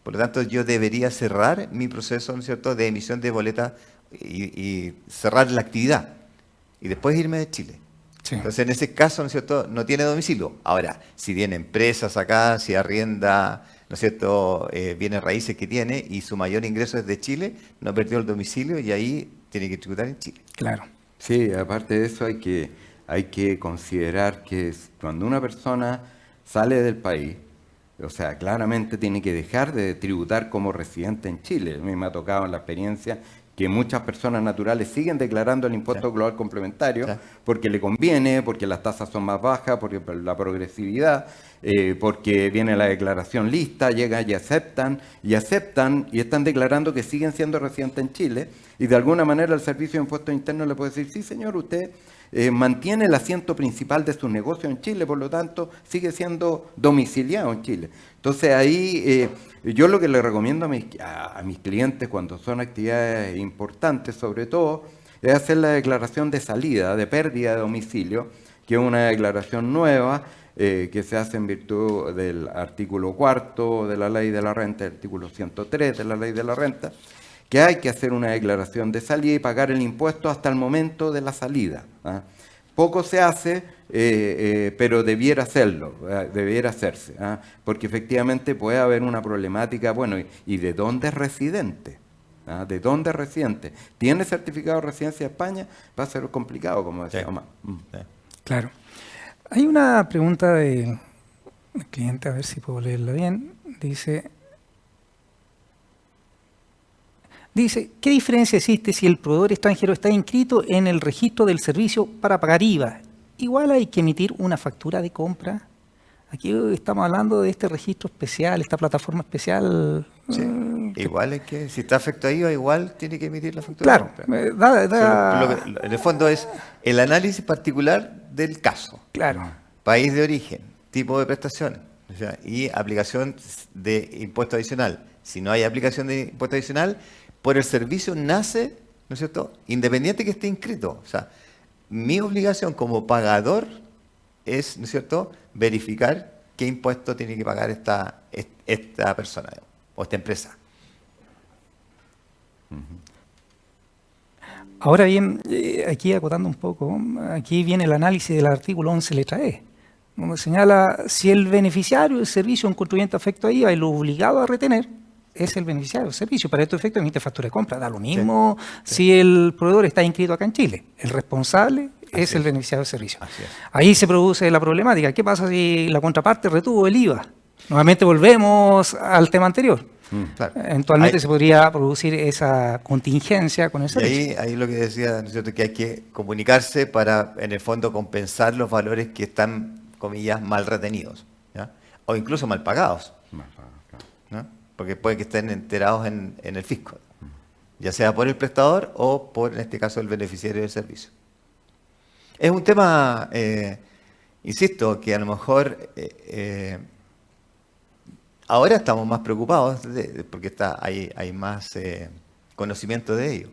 Por lo tanto, yo debería cerrar mi proceso, ¿no es cierto?, de emisión de boletas y cerrar la actividad y después irme de Chile. Sí. Entonces, en ese caso, ¿no es cierto?, no tiene domicilio. Ahora, si tiene empresas acá, si arrienda, ¿no es cierto?, bienes raíces que tiene y su mayor ingreso es de Chile, no perdió el domicilio y ahí tiene que tributar en Chile. Claro. Sí, aparte de eso hay que considerar que cuando una persona sale del país, o sea, claramente tiene que dejar de tributar como residente en Chile. A mí me ha tocado en la experiencia que muchas personas naturales siguen declarando el impuesto global complementario porque le conviene, porque las tasas son más bajas, porque por la progresividad, porque viene la declaración lista, llegan y aceptan y están declarando que siguen siendo residentes en Chile y de alguna manera el Servicio de Impuestos Internos le puede decir, sí señor, usted mantiene el asiento principal de su negocio en Chile, por lo tanto sigue siendo domiciliado en Chile. Entonces ahí yo lo que le recomiendo a mis clientes cuando son actividades importantes, sobre todo, es hacer la declaración de salida, de pérdida de domicilio, que es una declaración nueva que se hace en virtud del artículo 4 de la Ley de la Renta, el artículo 103 de la Ley de la Renta, que hay que hacer una declaración de salida y pagar el impuesto hasta el momento de la salida. ¿Ah? Poco se hace, pero debiera hacerlo, debiera hacerse, ¿ah? Porque efectivamente puede haber una problemática, bueno, ¿y de dónde es residente? ¿Ah? ¿De dónde es residente? ¿Tiene certificado de residencia en España? Va a ser complicado, como decía Omar. Claro. Hay una pregunta del cliente, a ver si puedo leerla bien. Dice, ¿qué diferencia existe si el proveedor extranjero está inscrito en el registro del servicio para pagar IVA? Igual hay que emitir una factura de compra. Aquí estamos hablando de este registro especial, esta plataforma especial. Sí. Igual es que si está afecto a IVA, igual tiene que emitir la factura. Claro. En el fondo es el análisis particular del caso. Claro. País de origen, tipo de prestación, o sea, y aplicación de impuesto adicional. Si no hay aplicación de impuesto adicional, por el servicio nace, ¿no es cierto?, independiente que esté inscrito. O sea, mi obligación como pagador es, ¿no es cierto?, verificar qué impuesto tiene que pagar esta persona o esta empresa. Ahora bien, aquí acotando un poco, aquí viene el análisis del artículo 11, letra E, donde señala si el beneficiario del servicio, un contribuyente afecto a IVA, y lo obligado a retener, es el beneficiario del servicio. Para estos efectos emite factura de compra. Da lo mismo si el proveedor está inscrito acá en Chile. El responsable es el beneficiario del servicio. Ahí se produce la problemática. ¿Qué pasa si la contraparte retuvo el IVA? Nuevamente volvemos al tema anterior. Claro. Eventualmente se podría producir esa contingencia con el servicio. Y ahí lo que decía, ¿no es cierto?, que hay que comunicarse para, en el fondo, compensar los valores que están, comillas, mal retenidos, ¿ya? O incluso mal pagados, ¿no? Porque puede que estén enterados en el fisco. ya sea por el prestador o por, en este caso, el beneficiario del servicio. Es un tema, insisto, que a lo mejor ahora estamos más preocupados porque hay más conocimiento de ello,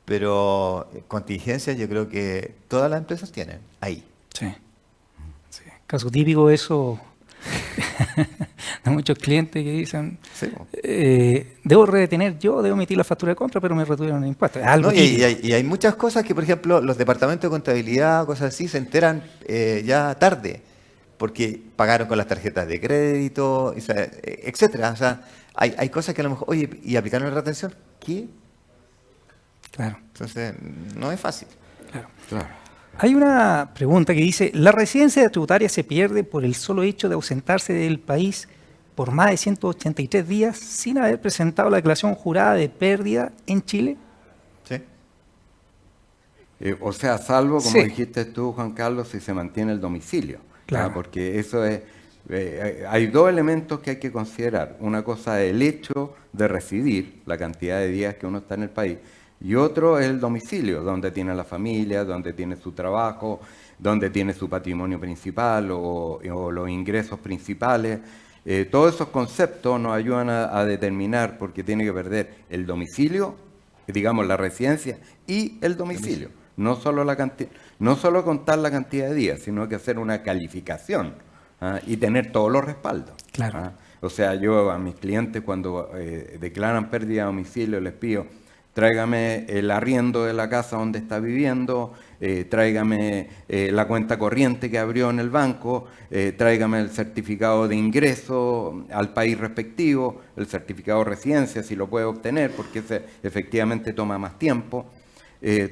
pero contingencias yo creo que todas las empresas tienen ahí. Sí. Sí. Caso típico eso de muchos clientes que dicen, Sí. debo debo emitir la factura de compra, pero me retuvieron el impuesto. Es algo No, y típico. hay muchas cosas que, por ejemplo, los departamentos de contabilidad, cosas así, se enteran ya tarde, porque pagaron con las tarjetas de crédito, etcétera. O sea, hay cosas que a lo mejor, oye, ¿y aplicaron la retención? ¿Qué? Claro, Entonces, no es fácil. claro. Claro. Hay una pregunta que dice, ¿la residencia tributaria se pierde por el solo hecho de ausentarse del país por más de 183 días sin haber presentado la declaración jurada de pérdida en Chile? ¿Sí? O sea, salvo, como Sí. dijiste tú, Juan Carlos, si se mantiene el domicilio. Claro. Porque eso es... hay dos elementos que hay que considerar. Una cosa es el hecho de residir, la cantidad de días que uno está en el país, y otro es el domicilio, donde tiene la familia, donde tiene su trabajo, donde tiene su patrimonio principal o los ingresos principales. Todos esos conceptos nos ayudan a determinar, porque tiene que perder el domicilio, digamos la residencia, y el domicilio. No solo no solo contar la cantidad de días, sino que hacer una calificación y tener todos los respaldos. Claro. O sea, yo a mis clientes cuando declaran pérdida de domicilio les pido, tráigame el arriendo de la casa donde está viviendo, tráigame la cuenta corriente que abrió en el banco, tráigame el certificado de ingreso al país respectivo, el certificado de residencia si lo puede obtener, porque ese efectivamente toma más tiempo.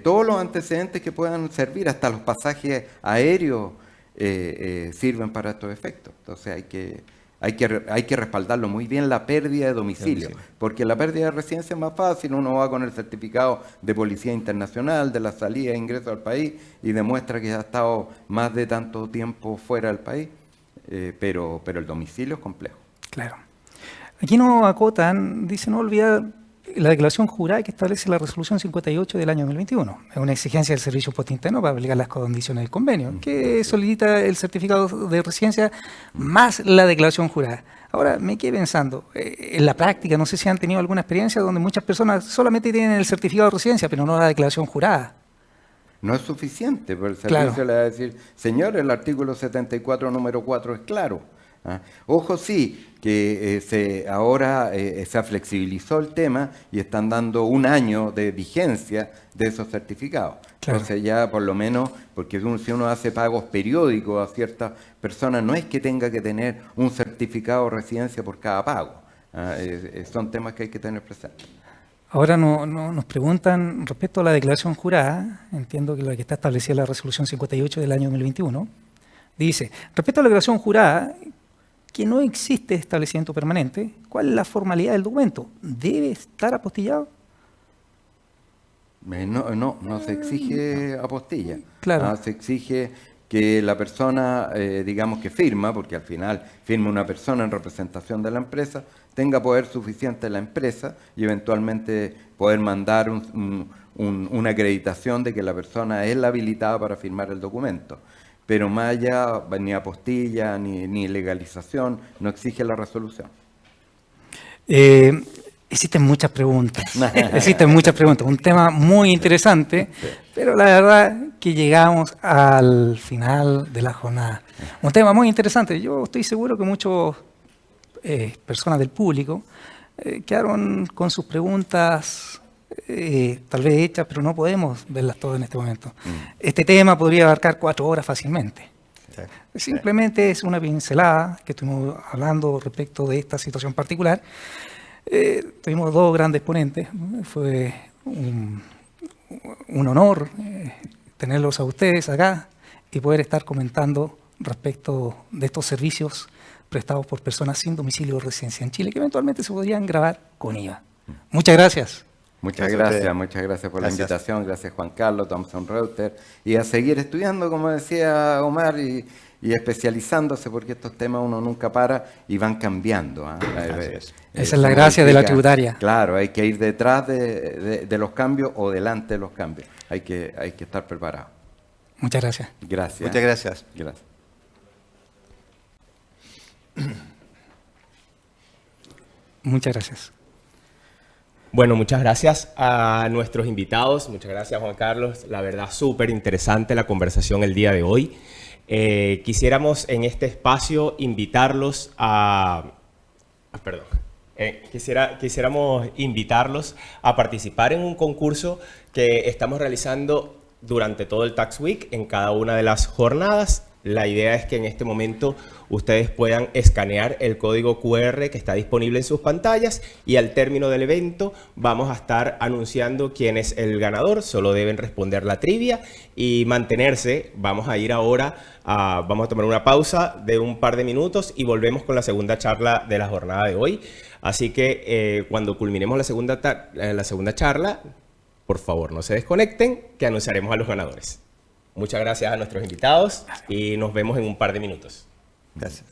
Todos los antecedentes que puedan servir, hasta los pasajes aéreos sirven para estos efectos. Entonces hay que respaldarlo muy bien la pérdida de domicilio, porque la pérdida de residencia es más fácil, uno va con el certificado de policía internacional, de la salida e ingreso al país y demuestra que ha estado más de tanto tiempo fuera del país, pero el domicilio es complejo. Claro. Aquí nos acotan, dice no olvidar la declaración jurada que establece la resolución 58 del año 2021. Es una exigencia del servicio postinterno para aplicar las condiciones del convenio, que solicita el certificado de residencia más la declaración jurada. Ahora, me quedé pensando, en la práctica, no sé si han tenido alguna experiencia donde muchas personas solamente tienen el certificado de residencia, pero no la declaración jurada. No es suficiente, pero el servicio le va a decir, señor, el artículo 74, número 4 es claro. Ojo sí, que ahora se flexibilizó el tema y están dando un año de vigencia de esos certificados. Claro. Entonces ya por lo menos, porque si uno hace pagos periódicos a ciertas personas, no es que tenga que tener un certificado de residencia por cada pago. Son temas que hay que tener presentes. Ahora nos preguntan respecto a la declaración jurada, entiendo que la que está establecida en la resolución 58 del año 2021, dice, respecto a la declaración jurada, que no existe establecimiento permanente, ¿cuál es la formalidad del documento? ¿Debe estar apostillado? No se exige apostilla. Claro. Se exige que la persona, digamos que firma, porque al final firma una persona en representación de la empresa, tenga poder suficiente la empresa y eventualmente poder mandar una acreditación de que la persona es la habilitada para firmar el documento. Pero más allá, ni apostilla, ni legalización, no exige la resolución. Existen muchas preguntas, un tema muy interesante, pero la verdad que llegamos al final de la jornada. Un tema muy interesante, yo estoy seguro que muchas personas del público quedaron con sus preguntas tal vez hechas, pero no podemos verlas todas en este momento. Este tema podría abarcar 4 horas fácilmente. Simplemente es una pincelada que estuvimos hablando respecto de esta situación particular. Tuvimos 2 grandes ponentes, fue un honor tenerlos a ustedes acá y poder estar comentando respecto de estos servicios prestados por personas sin domicilio o residencia en Chile, que eventualmente se podrían grabar con IVA. Muchas gracias. Muchas gracias por la invitación, gracias Juan Carlos, Thomson Reuters, y a seguir estudiando, como decía Omar, y y especializándose, porque estos temas uno nunca para y van cambiando. ¿Ah? Esa es la gracia de la tributaria. Claro, hay que ir detrás de los cambios o delante de los cambios. Hay que estar preparado. Muchas gracias. Gracias. Muchas gracias. Gracias. Muchas gracias. Bueno, muchas gracias a nuestros invitados. Muchas gracias, Juan Carlos. La verdad, súper interesante la conversación el día de hoy. Quisiéramos en este espacio invitarlos a... Perdón. Quisiéramos invitarlos a participar en un concurso que estamos realizando durante todo el Tax Week en cada una de las jornadas. La idea es que en este momento ustedes puedan escanear el código QR que está disponible en sus pantallas y al término del evento vamos a estar anunciando quién es el ganador. Solo deben responder la trivia y mantenerse. Vamos a ir ahora, vamos a tomar una pausa de un par de minutos y volvemos con la segunda charla de la jornada de hoy. Así que cuando culminemos la segunda charla, por favor no se desconecten, que anunciaremos a los ganadores. Muchas gracias a nuestros invitados y nos vemos en un par de minutos. Gracias.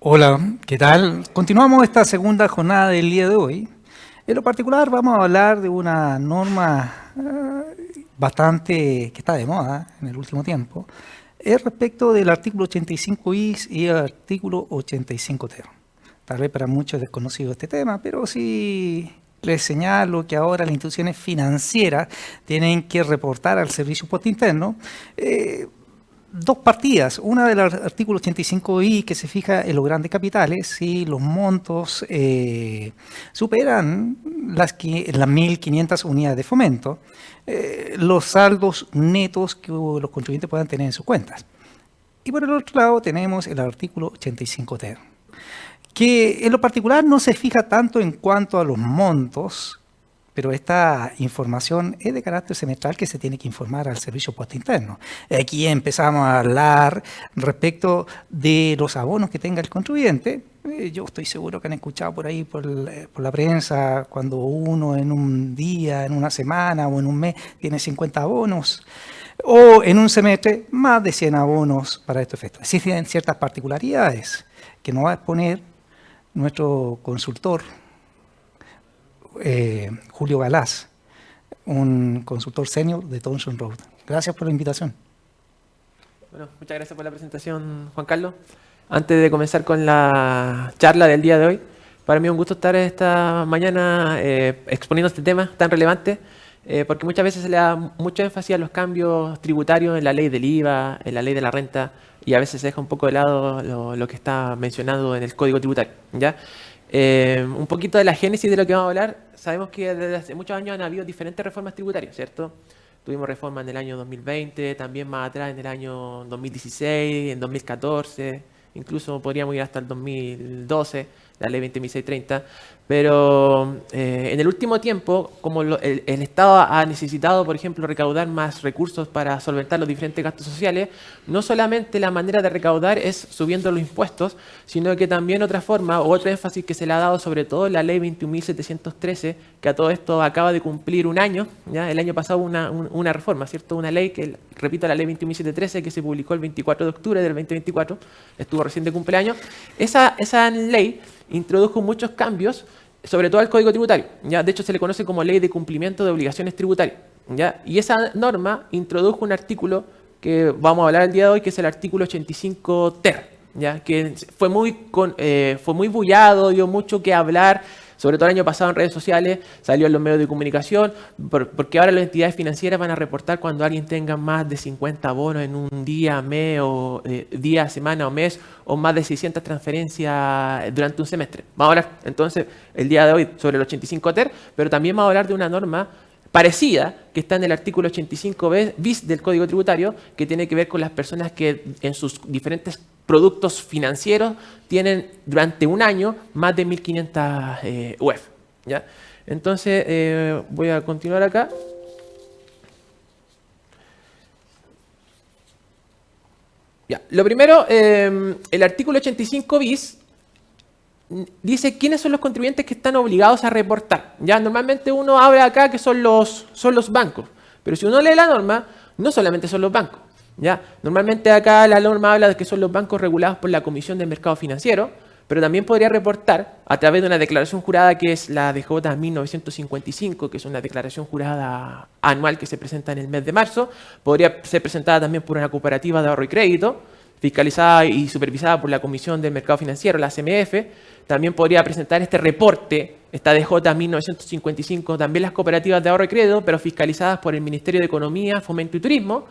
Hola, ¿qué tal? Continuamos esta segunda jornada del día de hoy. En lo particular vamos a hablar de una norma bastante que está de moda en el último tiempo. Es respecto del artículo 85 bis y el artículo 85 ter. Tal vez para muchos es desconocido este tema, pero sí les señalo que ahora las instituciones financieras tienen que reportar al Servicio Impuesto Interno dos partidas, una del artículo 85i que se fija en los grandes capitales si los montos superan las 1.500 unidades de fomento, los saldos netos que los contribuyentes puedan tener en sus cuentas. Y por el otro lado tenemos el artículo 85 ter, que en lo particular no se fija tanto en cuanto a los montos, pero esta información es de carácter semestral que se tiene que informar al Servicio Impuesto Interno. Aquí empezamos a hablar respecto de los abonos que tenga el contribuyente. Yo estoy seguro que han escuchado por ahí, por la prensa, cuando uno en un día, en una semana o en un mes tiene 50 abonos, o en un semestre más de 100 abonos para este efecto. Existen ciertas particularidades que nos va a exponer nuestro consultor, Julio Galás, un consultor senior de Thomson Reuters. Gracias por la invitación. Bueno, muchas gracias por la presentación, Juan Carlos. Antes de comenzar con la charla del día de hoy, para mí es un gusto estar esta mañana exponiendo este tema tan relevante, porque muchas veces se le da mucho énfasis a los cambios tributarios en la ley del IVA, en la ley de la renta, y a veces se deja un poco de lado lo que está mencionado en el Código Tributario, ¿ya? Un poquito de la génesis de lo que vamos a hablar. Sabemos que desde hace muchos años han habido diferentes reformas tributarias, ¿cierto? Tuvimos reformas en el año 2020, también más atrás en el año 2016, en 2014, incluso podríamos ir hasta el 2012, la ley 20.630. Pero en el último tiempo, como el Estado ha necesitado, por ejemplo, recaudar más recursos para solventar los diferentes gastos sociales, no solamente la manera de recaudar es subiendo los impuestos, sino que también otra forma, o otro énfasis que se le ha dado sobre todo en la ley 21.713, que a todo esto acaba de cumplir un año, ¿ya? El año pasado una reforma, ¿cierto? Una ley que, repito, la ley 21.713, que se publicó el 24 de octubre del 2024, estuvo recién de cumpleaños. Esa ley introdujo muchos cambios, sobre todo al Código Tributario, ¿ya? De hecho, se le conoce como Ley de Cumplimiento de Obligaciones Tributarias, ¿ya? Y esa norma introdujo un artículo que vamos a hablar el día de hoy, que es el artículo 85 ter, ¿ya? Que fue muy bullado, dio mucho que hablar, sobre todo el año pasado en redes sociales, salió en los medios de comunicación, porque ahora las entidades financieras van a reportar cuando alguien tenga más de 50 bonos en un día, mes, o día, semana o mes, o más de 600 transferencias durante un semestre. Vamos a hablar entonces el día de hoy sobre el 85 ter, pero también vamos a hablar de una norma parecida que está en el artículo 85 bis del Código Tributario, que tiene que ver con las personas que en sus diferentes productos financieros tienen durante un año más de 1.500 UF, ¿ya? Entonces, voy a continuar acá. Ya. Lo primero, el artículo 85 bis dice quiénes son los contribuyentes que están obligados a reportar. Ya normalmente uno habla acá que son los bancos, pero si uno lee la norma, no solamente son los bancos. ¿Ya? Normalmente acá la norma habla de que son los bancos regulados por la Comisión del Mercado Financiero, pero también podría reportar a través de una declaración jurada que es la DJ 1955, que es una declaración jurada anual que se presenta en el mes de marzo. Podría ser presentada también por una cooperativa de ahorro y crédito, fiscalizada y supervisada por la Comisión del Mercado Financiero, la CMF. También podría presentar este reporte, esta DJ 1955, también las cooperativas de ahorro y crédito, pero fiscalizadas por el Ministerio de Economía, Fomento y Turismo.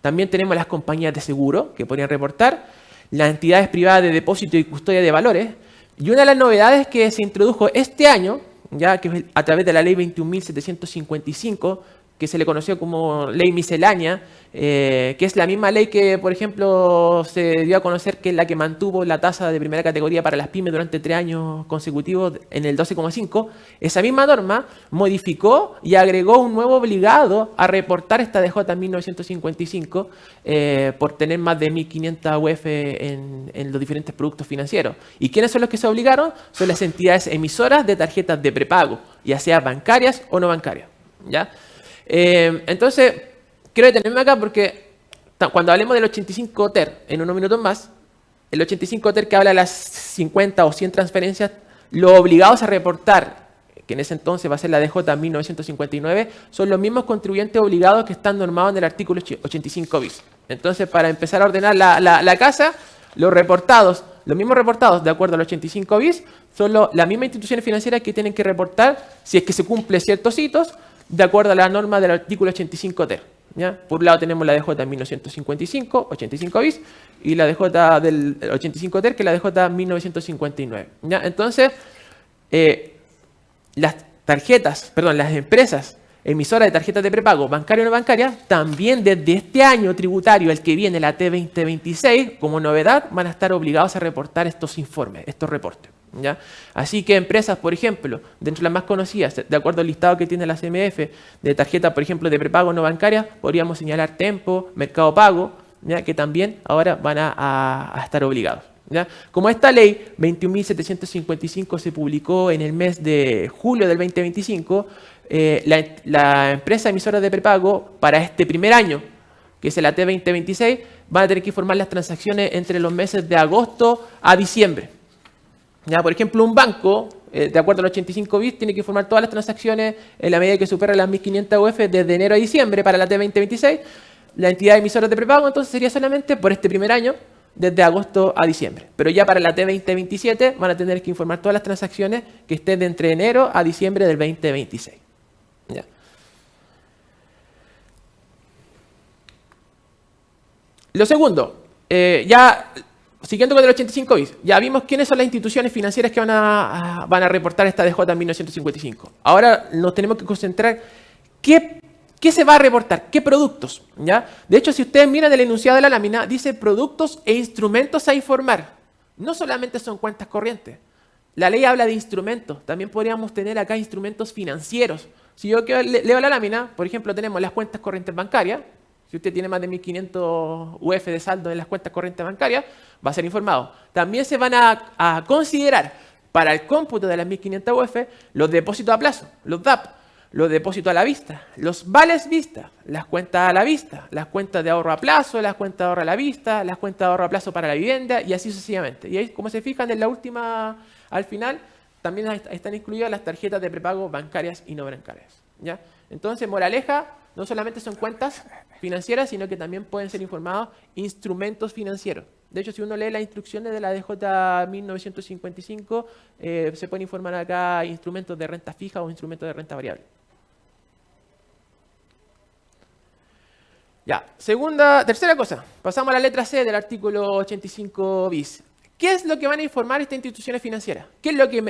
También tenemos las compañías de seguro que podrían reportar, las entidades privadas de depósito y custodia de valores. Y una de las novedades que se introdujo este año, ya que a través de la ley 21.755, que se le conoció como ley miscelánea, que es la misma ley que, por ejemplo, se dio a conocer que es la que mantuvo la tasa de primera categoría para las pymes durante 3 años consecutivos en el 12,5. Esa misma norma modificó y agregó un nuevo obligado a reportar esta DJ 1955 por tener más de 1.500 UF en los diferentes productos financieros. ¿Y quiénes son los que se obligaron? Son las entidades emisoras de tarjetas de prepago, ya sea bancarias o no bancarias, ¿ya? Entonces, quiero detenerme acá porque cuando hablemos del 85 ter en unos minutos más, el 85 TER que habla de las 50 o 100 transferencias, los obligados a reportar, que en ese entonces va a ser la DJ 1959, son los mismos contribuyentes obligados que están normados en el artículo 85 bis. Entonces, para empezar a ordenar la casa, los mismos reportados de acuerdo al 85 bis, son las mismas instituciones financieras que tienen que reportar si es que se cumplen ciertos hitos de acuerdo a la norma del artículo 85 TER. ¿Ya? Por un lado tenemos la DJ 1955, 85 bis, y la DJ del 85 TER, que es la DJ 1959. ¿Ya? Entonces, las empresas emisoras de tarjetas de prepago bancaria o no bancaria, también desde este año tributario, el que viene, la T2026, como novedad, van a estar obligados a reportar estos informes, estos reportes. ¿Ya? Así que empresas, por ejemplo, dentro de las más conocidas, de acuerdo al listado que tiene la CMF, de tarjetas, por ejemplo, de prepago no bancaria, podríamos señalar Tempo, Mercado Pago, ¿ya? Que también ahora van a estar obligados. ¿Ya? Como esta ley 21.755 se publicó en el mes de julio del 2025, la empresa emisora de prepago para este primer año, que es la T2026, van a tener que informar las transacciones entre los meses de agosto a diciembre. ¿Ya? Por ejemplo, un banco, de acuerdo al 85 bis, tiene que informar todas las transacciones en la medida que supera las 1.500 UF desde enero a diciembre para la T2026. La entidad emisora de prepago entonces sería solamente por este primer año, desde agosto a diciembre. Pero ya para la T2027 van a tener que informar todas las transacciones que estén de entre enero a diciembre del 2026. ¿Ya? Lo segundo, ya siguiendo con el 85 bis, ya vimos quiénes son las instituciones financieras que van a reportar esta DJ en 1955. Ahora nos tenemos que concentrar ¿qué se va a reportar? ¿Qué productos? ¿Ya? De hecho, si ustedes miran el enunciado de la lámina, dice productos e instrumentos a informar. No solamente son cuentas corrientes. La ley habla de instrumentos. También podríamos tener acá instrumentos financieros. Si yo leo la lámina, por ejemplo, tenemos las cuentas corrientes bancarias. Si usted tiene más de 1.500 UF de saldo en las cuentas corrientes bancarias, va a ser informado. También se van a considerar para el cómputo de las 1.500 UF los depósitos a plazo, los DAP, los depósitos a la vista, los vales vista, las cuentas a la vista, las cuentas de ahorro a plazo, las cuentas de ahorro a la vista, las cuentas de ahorro a plazo para la vivienda y así sucesivamente. Y ahí, como se fijan en la última, al final, también están incluidas las tarjetas de prepago bancarias y no bancarias. ¿Ya? Entonces, moraleja, no solamente son cuentas financieras, sino que también pueden ser informados instrumentos financieros. De hecho, si uno lee las instrucciones de la DJ 1955, se pueden informar acá instrumentos de renta fija o instrumentos de renta variable. Ya, tercera cosa, pasamos a la letra C del artículo 85 bis. ¿Qué es lo que van a informar estas instituciones financieras? ¿Qué es lo que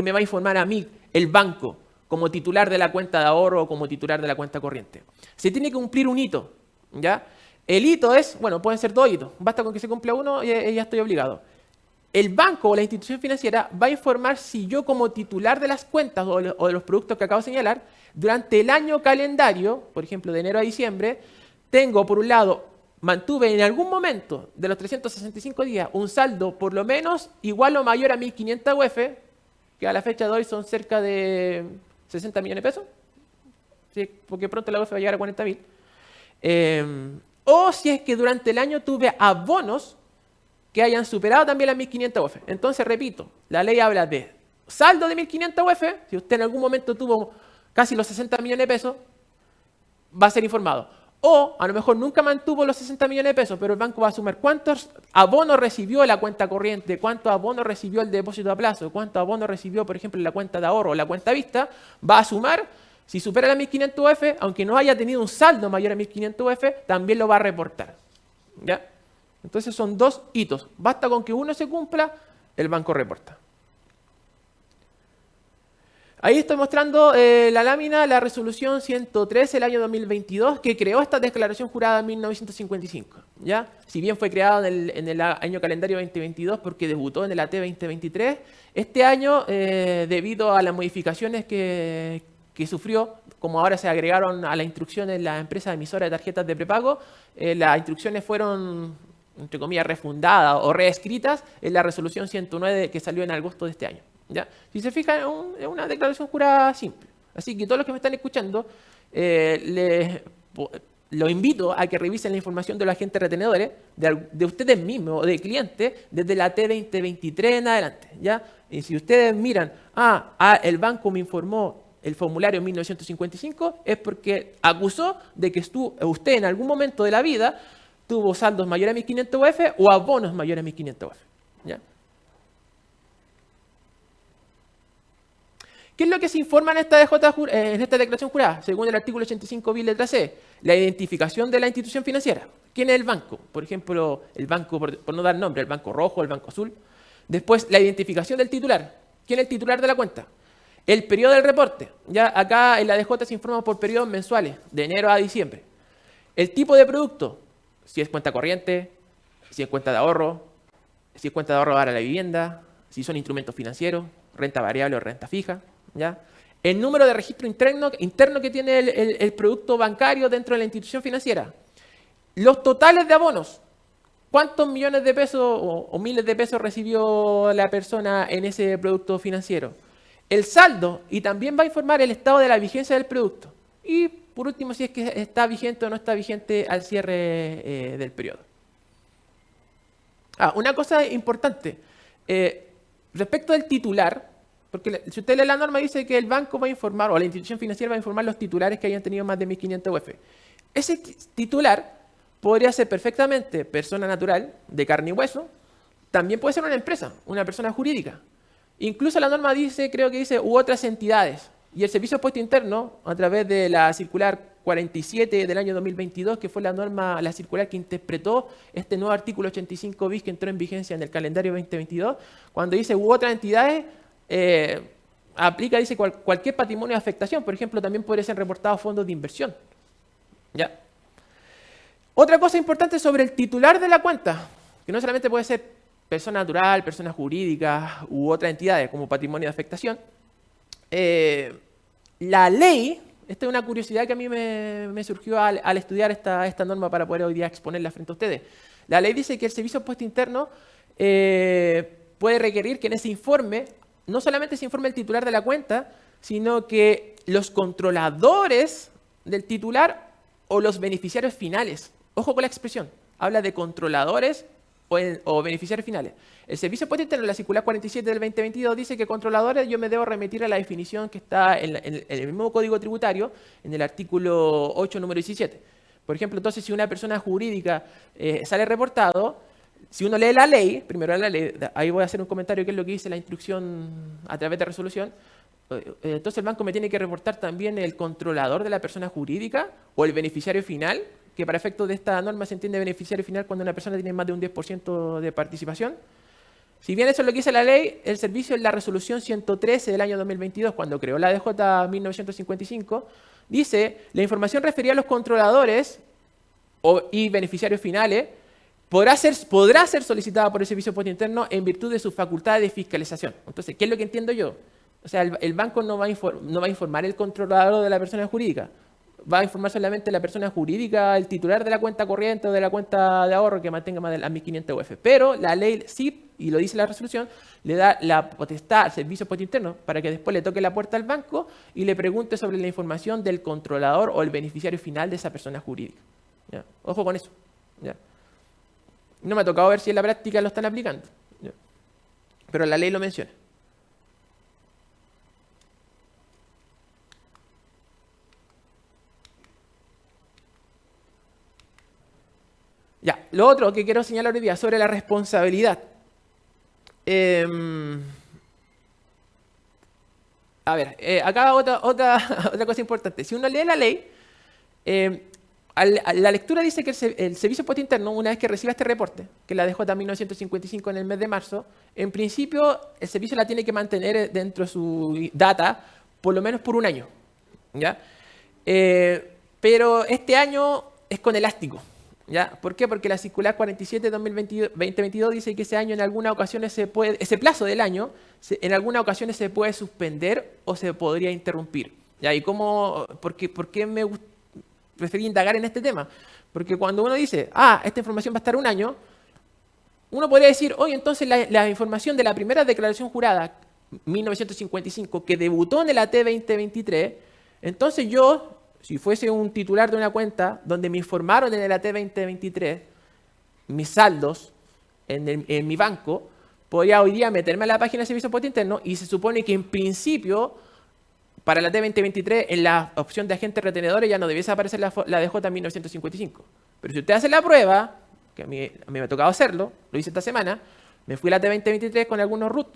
me va a informar a mí, el banco, como titular de la cuenta de ahorro o como titular de la cuenta corriente? Se tiene que cumplir un hito, ¿ya? El hito es, bueno, pueden ser 2 hitos, basta con que se cumpla uno y ya estoy obligado. El banco o la institución financiera va a informar si yo como titular de las cuentas o de los productos que acabo de señalar, durante el año calendario, por ejemplo de enero a diciembre, tengo por un lado, mantuve en algún momento de los 365 días un saldo por lo menos igual o mayor a 1.500 UF, que a la fecha de hoy son cerca de 60 millones de pesos, ¿sí? Porque pronto la UF va a llegar a 40.000. O si es que durante el año tuve abonos que hayan superado también las 1.500 UF. Entonces, repito, la ley habla de saldo de 1.500 UF. Si usted en algún momento tuvo casi los 60 millones de pesos, va a ser informado. O a lo mejor nunca mantuvo los 60 millones de pesos, pero el banco va a sumar cuántos abonos recibió la cuenta corriente, cuántos abonos recibió el depósito a plazo, cuántos abonos recibió, por ejemplo, la cuenta de ahorro o la cuenta vista, va a sumar. Si supera las 1.500 UF, aunque no haya tenido un saldo mayor a 1.500 UF, también lo va a reportar. ¿Ya? Entonces son 2 hitos. Basta con que uno se cumpla, el banco reporta. Ahí estoy mostrando la lámina, la resolución 113 del año 2022, que creó esta declaración jurada en 1955. ¿Ya? Si bien fue creada en el año calendario 2022 porque debutó en el AT 2023, este año, debido a las modificaciones que sufrió, como ahora se agregaron a las instrucciones la empresa emisora de tarjetas de prepago, las instrucciones fueron, entre comillas, refundadas o reescritas en la resolución 109 que salió en agosto de este año. ¿Ya? Si se fijan, es una declaración jurada simple. Así que todos los que me están escuchando, los invito a que revisen la información de los agentes retenedores, de ustedes mismos o de clientes, desde la T2023 en adelante, ¿ya? Y si ustedes miran, el banco me informó el formulario en 1955, es porque acusó de que usted en algún momento de la vida tuvo saldos mayores a 1.500 UF o abonos mayores a 1.500 UF, ¿ya? ¿Qué es lo que se informa en esta declaración jurada? Según el artículo 85 bis letra C, la identificación de la institución financiera. ¿Quién es el banco? Por ejemplo, el banco, por no dar nombre, el banco rojo, el banco azul. Después, la identificación del titular. ¿Quién es el titular de la cuenta? El periodo del reporte. Ya acá en la DJ se informa por periodos mensuales, de enero a diciembre. El tipo de producto, si es cuenta corriente, si es cuenta de ahorro, si es cuenta de ahorro para la vivienda, si son instrumentos financieros, renta variable o renta fija. ¿Ya? El número de registro interno que tiene el producto bancario dentro de la institución financiera. Los totales de abonos. ¿Cuántos millones de pesos o miles de pesos recibió la persona en ese producto financiero? El saldo, y también va a informar el estado de la vigencia del producto. Y por último, si es que está vigente o no está vigente al cierre del periodo. Una cosa importante. Respecto del titular, porque si usted lee la norma, dice que el banco va a informar, o la institución financiera va a informar los titulares que hayan tenido más de 1.500 UF. Ese titular podría ser perfectamente persona natural, de carne y hueso, también puede ser una empresa, una persona jurídica. Incluso la norma dice, creo que dice, u otras entidades. Y el Servicio de Impuesto Interno, a través de la circular 47 del año 2022, que fue la circular que interpretó este nuevo artículo 85 bis que entró en vigencia en el calendario 2022, cuando dice u otras entidades, aplica, dice, cualquier patrimonio de afectación. Por ejemplo, también podría ser reportado fondos de inversión. ¿Ya? Otra cosa importante sobre el titular de la cuenta, que no solamente puede ser persona natural, persona jurídica u otras entidades como patrimonio de afectación. La ley, esta es una curiosidad que a mí me surgió al estudiar esta norma para poder hoy día exponerla frente a ustedes. La ley dice que el Servicio de Impuesto Interno puede requerir que en ese informe no solamente se informe el titular de la cuenta, sino que los controladores del titular o los beneficiarios finales. Ojo con la expresión. Habla de controladores o beneficiarios finales. El Servicio de Impuesto Interno, la circular 47 del 2022, dice que controladores yo me debo remitir a la definición que está en el mismo Código Tributario, en el artículo 8, número 17. Por ejemplo, entonces, si una persona jurídica sale reportado, si uno lee la ley, primero la ley, ahí voy a hacer un comentario que es lo que dice la instrucción a través de resolución, entonces el banco me tiene que reportar también el controlador de la persona jurídica o el beneficiario final, que para efectos de esta norma se entiende beneficiario final cuando una persona tiene más de un 10% de participación. Si bien eso es lo que dice la ley, el servicio en la resolución 113 del año 2022, cuando creó la DJ 1955, dice, la información referida a los controladores y beneficiarios finales podrá ser solicitada por el Servicio de Impuesto Interno en virtud de sus facultades de fiscalización. Entonces, ¿qué es lo que entiendo yo? O sea, el banco no va a informar el controlador de la persona jurídica. Va a informar solamente la persona jurídica, el titular de la cuenta corriente o de la cuenta de ahorro que mantenga más de las 1.500 UF. Pero la ley sí, y lo dice la resolución, le da la potestad al Servicio de Impuesto Interno para que después le toque la puerta al banco y le pregunte sobre la información del controlador o el beneficiario final de esa persona jurídica. ¿Ya? Ojo con eso. ¿Ya? No me ha tocado ver si en la práctica lo están aplicando. ¿Ya? Pero la ley lo menciona. Ya, lo otro que quiero señalar hoy día sobre la responsabilidad. Acá otra cosa importante. Si uno lee la ley, la lectura dice que el Servicio de Impuesto Interno, una vez que reciba este reporte, que la dejó en 1955 en el mes de marzo, en principio el servicio la tiene que mantener dentro de su data por lo menos por un año. ¿Ya? Pero este año es con elástico. ¿Ya? ¿Por qué? Porque la circular 47 de 2022 dice que ese año en algunas ocasiones ese plazo del año, en algunas ocasiones se puede suspender o se podría interrumpir. ¿Ya? ¿Y por qué me preferí indagar en este tema? Porque cuando uno dice, esta información va a estar un año, uno podría decir, oye, entonces la información de la primera declaración jurada, 1955, que debutó en el AT 2023, entonces yo, si fuese un titular de una cuenta donde me informaron en el AT 2023 mis saldos en mi banco, podría hoy día meterme a la página de servicio de impuesto interno y se supone que en principio para la T2023 en la opción de agentes retenedores ya no debiese aparecer la DJ 1955. Pero si usted hace la prueba, que a mí me ha tocado hacerlo, lo hice esta semana, me fui a la T2023 con algunos root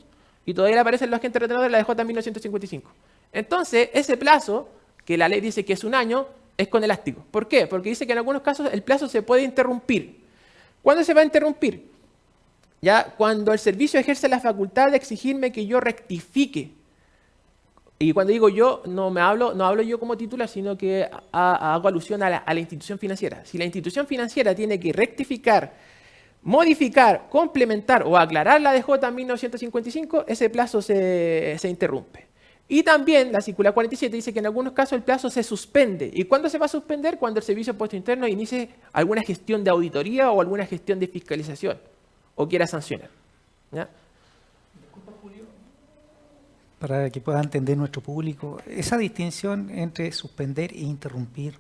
y todavía le aparecen los agentes retenedores de la DJ 1955. Entonces, ese plazo, que la ley dice que es un año, es con elástico. ¿Por qué? Porque dice que en algunos casos el plazo se puede interrumpir. ¿Cuándo se va a interrumpir? Ya cuando el servicio ejerce la facultad de exigirme que yo rectifique. Y cuando digo yo, no hablo yo como titular, sino que hago alusión a la institución financiera. Si la institución financiera tiene que rectificar, modificar, complementar o aclarar la DJ 1955, ese plazo se interrumpe. Y también la circular 47 dice que en algunos casos el plazo se suspende. ¿Y cuándo se va a suspender? Cuando el Servicio de Impuesto Interno inicie alguna gestión de auditoría o alguna gestión de fiscalización o quiera sancionar. ¿Ya? Para que pueda entender nuestro público, esa distinción entre suspender e interrumpir,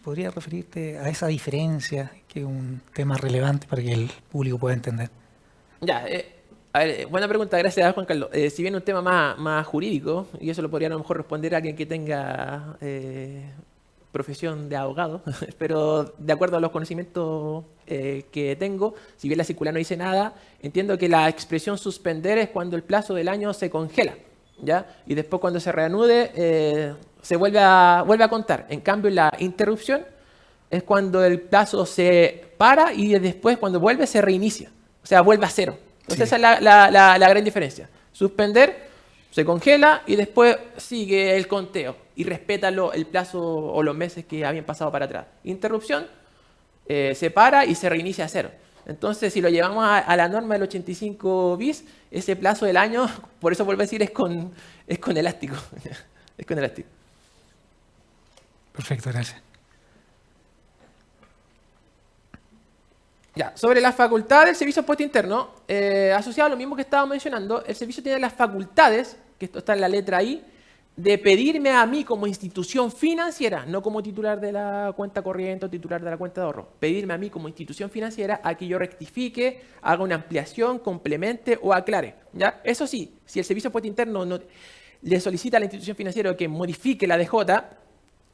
¿podría referirte a esa diferencia, que es un tema relevante para que el público pueda entender? Ya, a ver, buena pregunta, gracias Juan Carlos. Si bien un tema más jurídico, y eso lo podría a lo mejor responder a alguien que tenga profesión de abogado, pero de acuerdo a los conocimientos que tengo, si bien la circular no dice nada, entiendo que la expresión suspender es cuando el plazo del año se congela, ¿ya? Y después cuando se reanude se vuelve a contar. En cambio, la interrupción es cuando el plazo se para y después cuando vuelve se reinicia, o sea, vuelve a cero. Entonces esa es la gran diferencia. Suspender, se congela y después sigue el conteo y respeta el plazo o los meses que habían pasado para atrás. Interrupción, se para y se reinicia a cero. Entonces, si lo llevamos a la norma del 85 bis, ese plazo del año, por eso vuelvo a decir, es con elástico. Es con elástico. Perfecto, gracias. Ya, sobre la facultad del Servicio de Impuesto Interno, asociado a lo mismo que estaba mencionando, el servicio tiene las facultades, que esto está en la letra I, de pedirme a mí como institución financiera, no como titular de la cuenta corriente o titular de la cuenta de ahorro, pedirme a mí como institución financiera a que yo rectifique, haga una ampliación, complemente o aclare. ¿Ya? Eso sí, si el Servicio de Impuesto Interno le solicita a la institución financiera que modifique la DJ,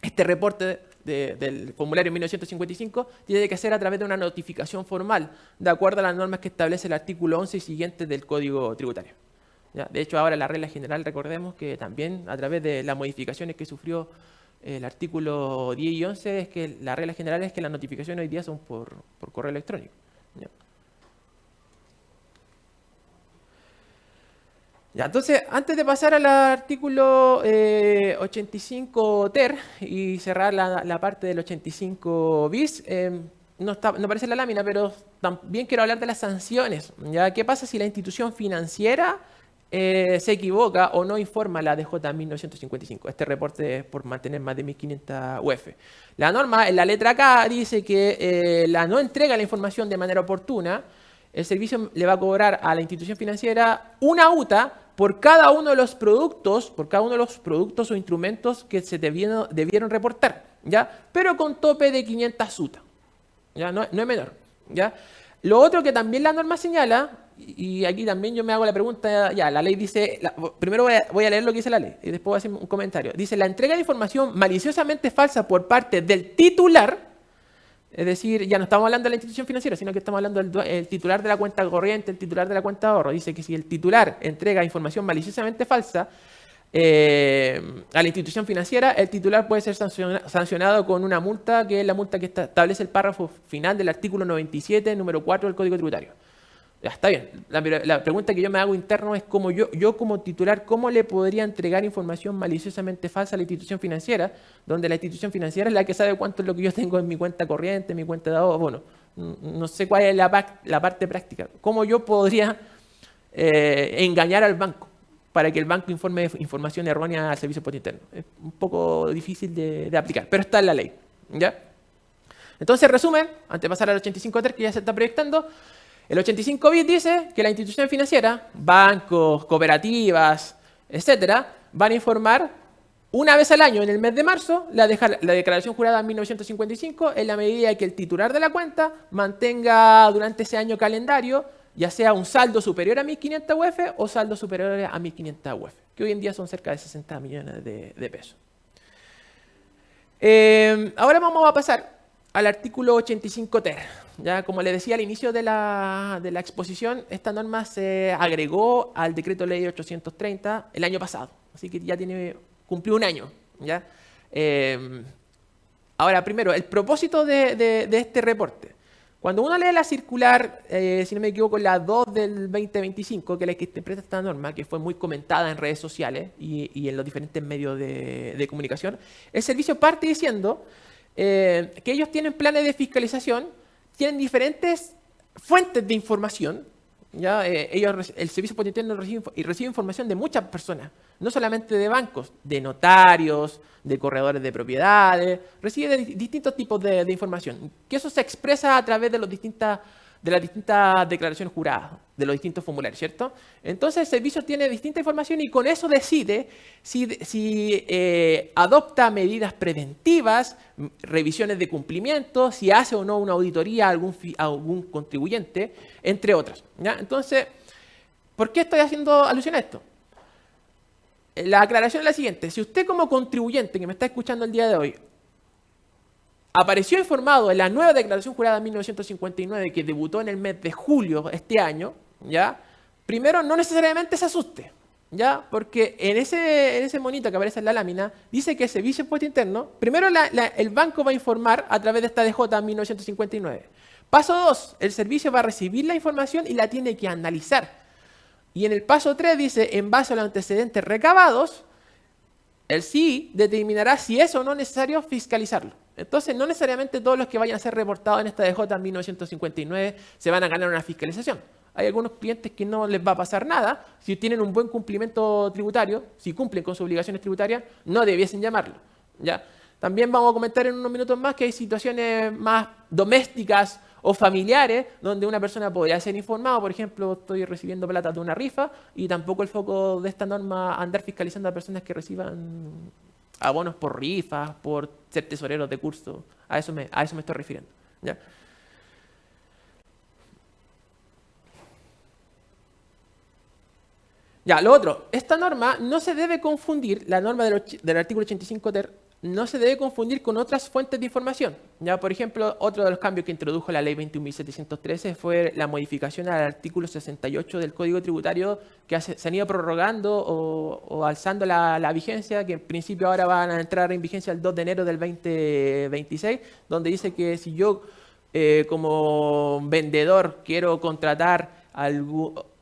este reporte del formulario 1955 tiene que hacer a través de una notificación formal, de acuerdo a las normas que establece el artículo 11 y siguientes del Código Tributario. ¿Ya? De hecho, ahora la regla general, recordemos que también a través de las modificaciones que sufrió el artículo 10 y 11, es que la regla general es que las notificaciones hoy día son por correo electrónico. ¿Ya? Ya, entonces, antes de pasar al artículo 85 ter y cerrar la parte del 85 bis, no aparece en la lámina, pero también quiero hablar de las sanciones. ¿Ya? ¿Qué pasa si la institución financiera se equivoca o no informa la DJ 1955? Este reporte es por mantener más de 1.500 UF. La norma, en la letra K, dice que la no entrega la información de manera oportuna, el servicio le va a cobrar a la institución financiera una UTA por cada uno de los productos, o instrumentos que se debieron reportar, ¿ya? Pero con tope de 500 UTA, ¿ya? No es menor, ¿ya? Lo otro que también la norma señala, y aquí también yo me hago la pregunta, ya, la ley dice, primero voy a leer lo que dice la ley, y después voy a hacer un comentario. Dice, la entrega de información maliciosamente falsa por parte del titular, es decir, ya no estamos hablando de la institución financiera, sino que estamos hablando del titular de la cuenta corriente, el titular de la cuenta de ahorro. Dice que si el titular entrega información maliciosamente falsa a la institución financiera, el titular puede ser sancionado con una multa, que es la multa que establece el párrafo final del artículo 97, número 4 del Código Tributario. Ya, está bien. La pregunta que yo me hago interno es cómo yo como titular, ¿cómo le podría entregar información maliciosamente falsa a la institución financiera? Donde la institución financiera es la que sabe cuánto es lo que yo tengo en mi cuenta corriente, en mi cuenta de ahorro. Bueno, no sé cuál es la parte práctica. ¿Cómo yo podría engañar al banco para que el banco informe información errónea al Servicio de Impuesto Interno? Es un poco difícil de aplicar, pero está en la ley. ¿Ya? Entonces, resumen, antes de pasar al 85.3 que ya se está proyectando, el 85 bis dice que la institución financiera, bancos, cooperativas, etcétera, van a informar Una vez al año, en el mes de marzo, la declaración jurada en 1955, en la medida que el titular de la cuenta mantenga durante ese año calendario, ya sea un saldo superior a 1.500 UF o saldo superior a 1.500 UF, que hoy en día son cerca de 60 millones de pesos. Ahora vamos a pasar al artículo 85 ter. Ya, como les decía al inicio de la exposición, esta norma se agregó al decreto ley 830 el año pasado, así que ya cumplió un año. ¿Ya? Ahora, primero, el propósito de este reporte. Cuando uno lee la circular, si no me equivoco, la 2 del 2025, que es la que interpreta esta norma, que fue muy comentada en redes sociales y en los diferentes medios de comunicación, el servicio parte diciendo que ellos tienen planes de fiscalización, tienen diferentes fuentes de información. ¿Ya? El servicio potentino recibe información de muchas personas, no solamente de bancos, de notarios, de corredores de propiedades, recibe distintos tipos de información, que eso se expresa a través de las distintas declaraciones juradas, de los distintos formularios, ¿cierto? Entonces el servicio tiene distinta información y con eso decide si adopta medidas preventivas, revisiones de cumplimiento, si hace o no una auditoría a algún contribuyente, entre otras. ¿Ya? Entonces, ¿por qué estoy haciendo alusión a esto? La aclaración es la siguiente. Si usted como contribuyente que me está escuchando el día de hoy apareció informado en la nueva declaración jurada de 1959 que debutó en el mes de julio este año, ¿ya? Primero, no necesariamente se asuste, ¿ya? Porque en ese monito que aparece en la lámina dice que el Servicio de Impuesto Interno, primero el banco va a informar a través de esta DJ en 1959. Paso 2, el servicio va a recibir la información y la tiene que analizar. Y en el paso 3 dice, en base a los antecedentes recabados, el CII determinará si es o no necesario fiscalizarlo. Entonces, no necesariamente todos los que vayan a ser reportados en esta DJ en 1959 se van a ganar una fiscalización. Hay algunos clientes que no les va a pasar nada. Si tienen un buen cumplimiento tributario, si cumplen con sus obligaciones tributarias, no debiesen llamarlo. ¿Ya? También vamos a comentar en unos minutos más que hay situaciones más domésticas o familiares donde una persona podría ser informada. Por ejemplo, estoy recibiendo plata de una rifa y tampoco el foco de esta norma andar fiscalizando a personas que reciban abonos por rifas, por ser tesoreros de curso. A eso me estoy refiriendo. ¿Ya? Ya, lo otro, esta norma no se debe confundir, la norma del artículo 85 ter, no se debe confundir con otras fuentes de información. Ya, por ejemplo, otro de los cambios que introdujo la ley 21.713 fue la modificación al artículo 68 del Código Tributario que se han ido prorrogando o alzando la vigencia, que en principio ahora van a entrar en vigencia el 2 de enero del 2026, donde dice que si yo como vendedor quiero contratar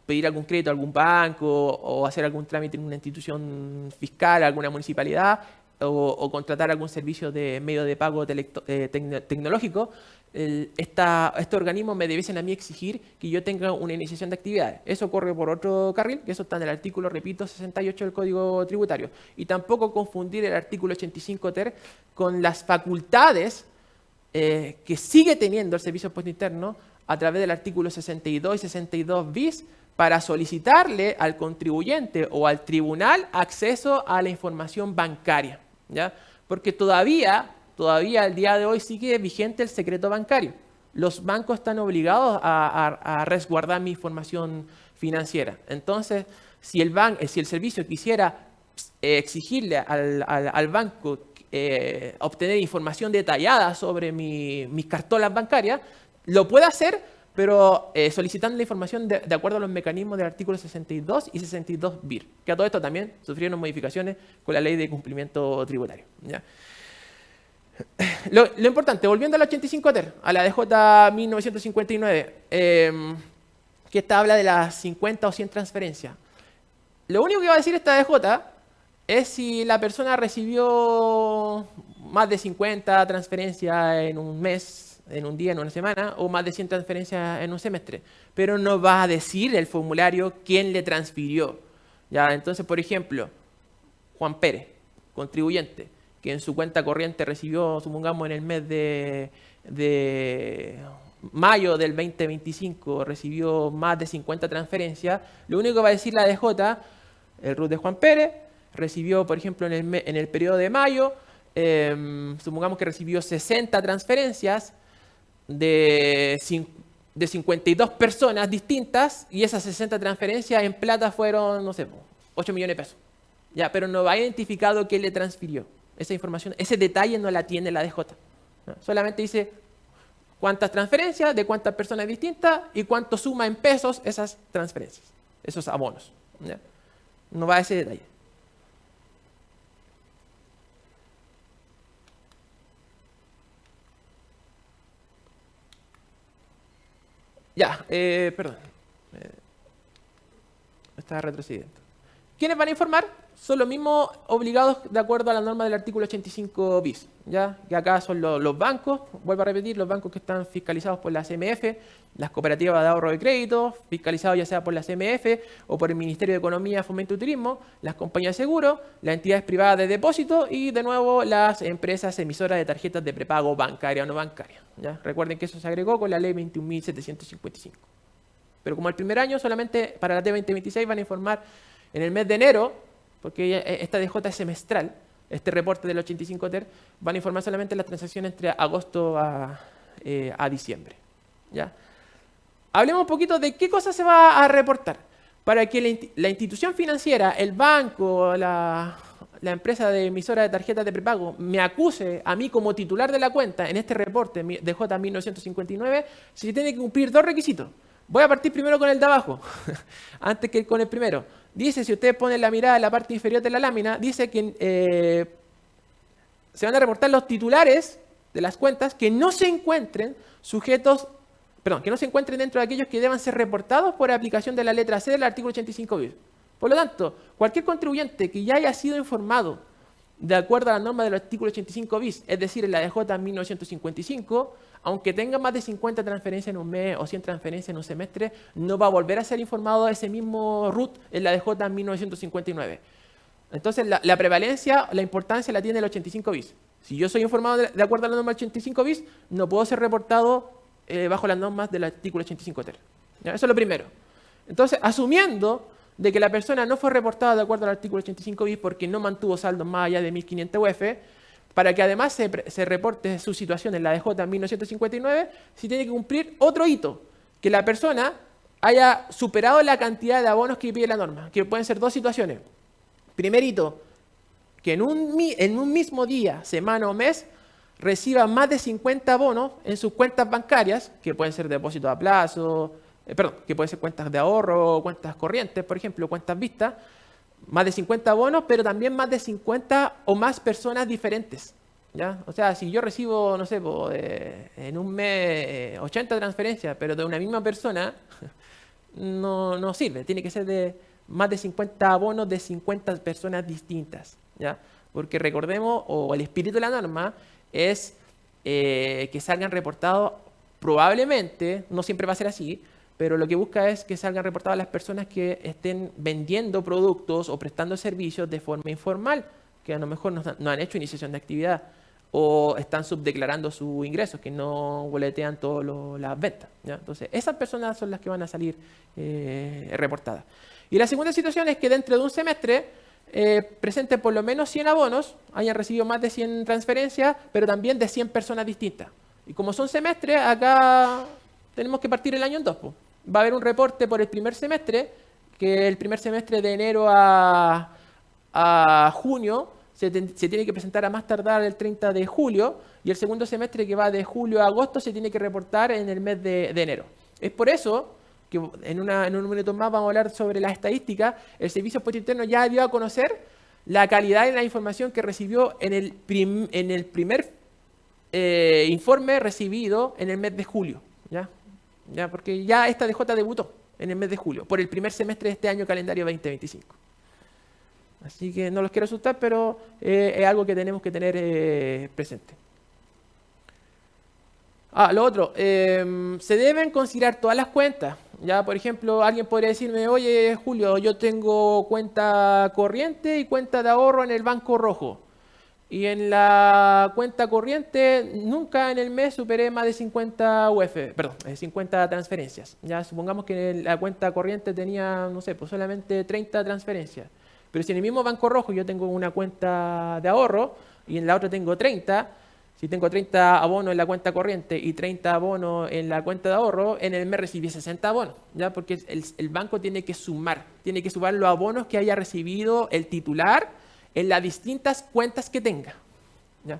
pedir algún crédito a algún banco o hacer algún trámite en una institución fiscal, alguna municipalidad, o contratar algún servicio de medio de pago tecnológico, este organismo me debiesen a mí exigir que yo tenga una iniciación de actividades. Eso corre por otro carril, que eso está en el artículo, repito, 68 del Código Tributario. Y tampoco confundir el artículo 85 ter con las facultades que sigue teniendo el Servicio de Impuesto Interno a través del artículo 62 y 62 bis para solicitarle al contribuyente o al tribunal acceso a la información bancaria. ¿Ya? Porque todavía al día de hoy sigue vigente el secreto bancario. Los bancos están obligados a resguardar mi información financiera. Entonces, si el servicio quisiera exigirle al banco obtener información detallada sobre mis cartolas bancarias, lo puede hacer, pero solicitando la información de acuerdo a los mecanismos del artículo 62 y 62 BIR, que a todo esto también sufrieron modificaciones con la ley de cumplimiento tributario. ¿Ya? Lo importante, volviendo al 85 ter, a la DJ 1959, que esta habla de las 50 o 100 transferencias. Lo único que va a decir esta DJ es si la persona recibió más de 50 transferencias en un mes, en un día, en una semana, o más de 100 transferencias en un semestre. Pero no va a decir el formulario quién le transfirió. ¿Ya? Entonces, por ejemplo, Juan Pérez, contribuyente, que en su cuenta corriente recibió, supongamos, en el mes de mayo del 2025, recibió más de 50 transferencias, lo único que va a decir la DJ, el RUT de Juan Pérez, recibió, por ejemplo, en el periodo de mayo, supongamos que recibió 60 transferencias de 52 personas distintas, y esas 60 transferencias en plata fueron, no sé, 8 millones de pesos. Ya, pero no va identificado quién le transfirió. Esa información, ese detalle no la tiene la DJ. ¿No? Solamente dice cuántas transferencias, de cuántas personas distintas y cuánto suma en pesos esas transferencias, esos abonos. ¿Ya? No va a ese detalle. Ya, perdón. Estaba retrocediendo. ¿Quiénes van a informar? Son los mismos obligados de acuerdo a la norma del artículo 85 bis. ¿Ya? Que acá son los bancos, vuelvo a repetir, los bancos que están fiscalizados por la CMF, las cooperativas de ahorro de crédito, fiscalizados ya sea por la CMF o por el Ministerio de Economía, Fomento y Turismo, las compañías de seguro, las entidades privadas de depósito y, de nuevo, las empresas emisoras de tarjetas de prepago bancaria o no bancaria. ¿Ya? Recuerden que eso se agregó con la ley 21.755. Pero como el primer año, solamente para la T2026 van a informar en el mes de enero, porque esta DJ es semestral, este reporte del 85 TER, van a informar solamente las transacciones entre agosto a diciembre. ¿Ya? Hablemos un poquito de qué cosas se va a reportar. Para que la institución financiera, el banco, la empresa de emisora de tarjetas de prepago, me acuse a mí como titular de la cuenta en este reporte de J 1959, se tiene que cumplir dos requisitos. Voy a partir primero con el de abajo, antes que con el primero. Dice, si ustedes ponen la mirada en la parte inferior de la lámina, dice que se van a reportar los titulares de las cuentas que no se encuentren que no se encuentren dentro de aquellos que deban ser reportados por aplicación de la letra C del artículo 85 bis. Por lo tanto, cualquier contribuyente que ya haya sido informado de acuerdo a la norma del artículo 85 bis, es decir, en la DJ 1955, aunque tenga más de 50 transferencias en un mes o 100 transferencias en un semestre, no va a volver a ser informado de ese mismo RUT en la DJ 1959. Entonces, la prevalencia, la importancia la tiene el 85 bis. Si yo soy informado de acuerdo a la norma del 85 bis, no puedo ser reportado bajo las normas del artículo 85 TER. ¿Ya? Eso es lo primero. Entonces, asumiendo de que la persona no fue reportada de acuerdo al artículo 85 bis porque no mantuvo saldos más allá de 1.500 UF, para que además se reporte su situación en la DJ 1959, se tiene que cumplir otro hito, que la persona haya superado la cantidad de abonos que pide la norma, que pueden ser dos situaciones. Primer hito, que en un mismo día, semana o mes, reciba más de 50 abonos en sus cuentas bancarias, que pueden ser depósitos a plazo, que pueden ser cuentas de ahorro, cuentas corrientes, por ejemplo, cuentas vistas, más de 50 abonos, pero también más de 50 o más personas diferentes. ¿Ya? O sea, si yo recibo, no sé, en un mes 80 transferencias, pero de una misma persona, no sirve. Tiene que ser de más de 50 abonos de 50 personas distintas. ¿Ya? Porque recordemos, o el espíritu de la norma, es que salgan reportados probablemente, no siempre va a ser así, pero lo que busca es que salgan reportadas las personas que estén vendiendo productos o prestando servicios de forma informal, que a lo mejor no han hecho iniciación de actividad o están subdeclarando sus ingresos, que no boletean todas las ventas. ¿Ya? Entonces, esas personas son las que van a salir reportadas. Y la segunda situación es que dentro de un semestre presenten por lo menos 100 abonos, hayan recibido más de 100 transferencias, pero también de 100 personas distintas. Y como son semestres, acá tenemos que partir el año en dos. Va a haber un reporte por el primer semestre, que el primer semestre de enero a junio se tiene que presentar a más tardar el 30 de julio, y el segundo semestre, que va de julio a agosto, se tiene que reportar en el mes de enero. Es por eso que en un minuto más vamos a hablar sobre las estadísticas. El Servicio de Impuesto Interno ya dio a conocer la calidad de la información que recibió en el primer informe recibido en el mes de julio. ¿Ya? Porque ya esta DJ debutó en el mes de julio, por el primer semestre de este año calendario 2025. Así que no los quiero asustar, pero es algo que tenemos que tener presente. Lo otro, se deben considerar todas las cuentas. Ya, por ejemplo, alguien podría decirme, oye, Julio, yo tengo cuenta corriente y cuenta de ahorro en el Banco Rojo. Y en la cuenta corriente nunca en el mes superé más de 50 UF, 50 transferencias. Ya, supongamos que la cuenta corriente tenía, no sé, pues solamente 30 transferencias. Pero si en el mismo banco rojo yo tengo una cuenta de ahorro y en la otra tengo 30, si tengo 30 abonos en la cuenta corriente y 30 abonos en la cuenta de ahorro, en el mes recibí 60 abonos, ¿ya? Porque el banco tiene que sumar los abonos que haya recibido el titular en las distintas cuentas que tenga, ¿ya?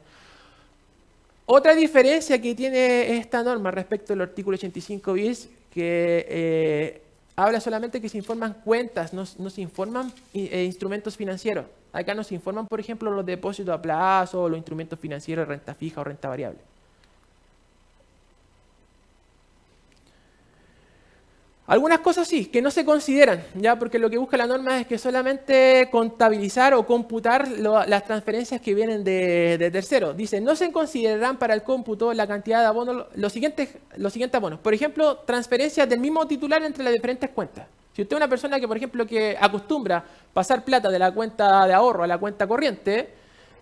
Otra diferencia que tiene esta norma respecto al artículo 85 bis, que habla solamente que se informan cuentas, no se informan instrumentos financieros. Acá nos informan, por ejemplo, los depósitos a plazo, los instrumentos financieros de renta fija o renta variable. Algunas cosas sí, que no se consideran, ya, porque lo que busca la norma es que solamente contabilizar o computar las transferencias que vienen de terceros. Dice, no se considerarán para el cómputo la cantidad de abonos, los siguientes abonos. Por ejemplo, transferencias del mismo titular entre las diferentes cuentas. Si usted es una persona que, por ejemplo, que acostumbra pasar plata de la cuenta de ahorro a la cuenta corriente,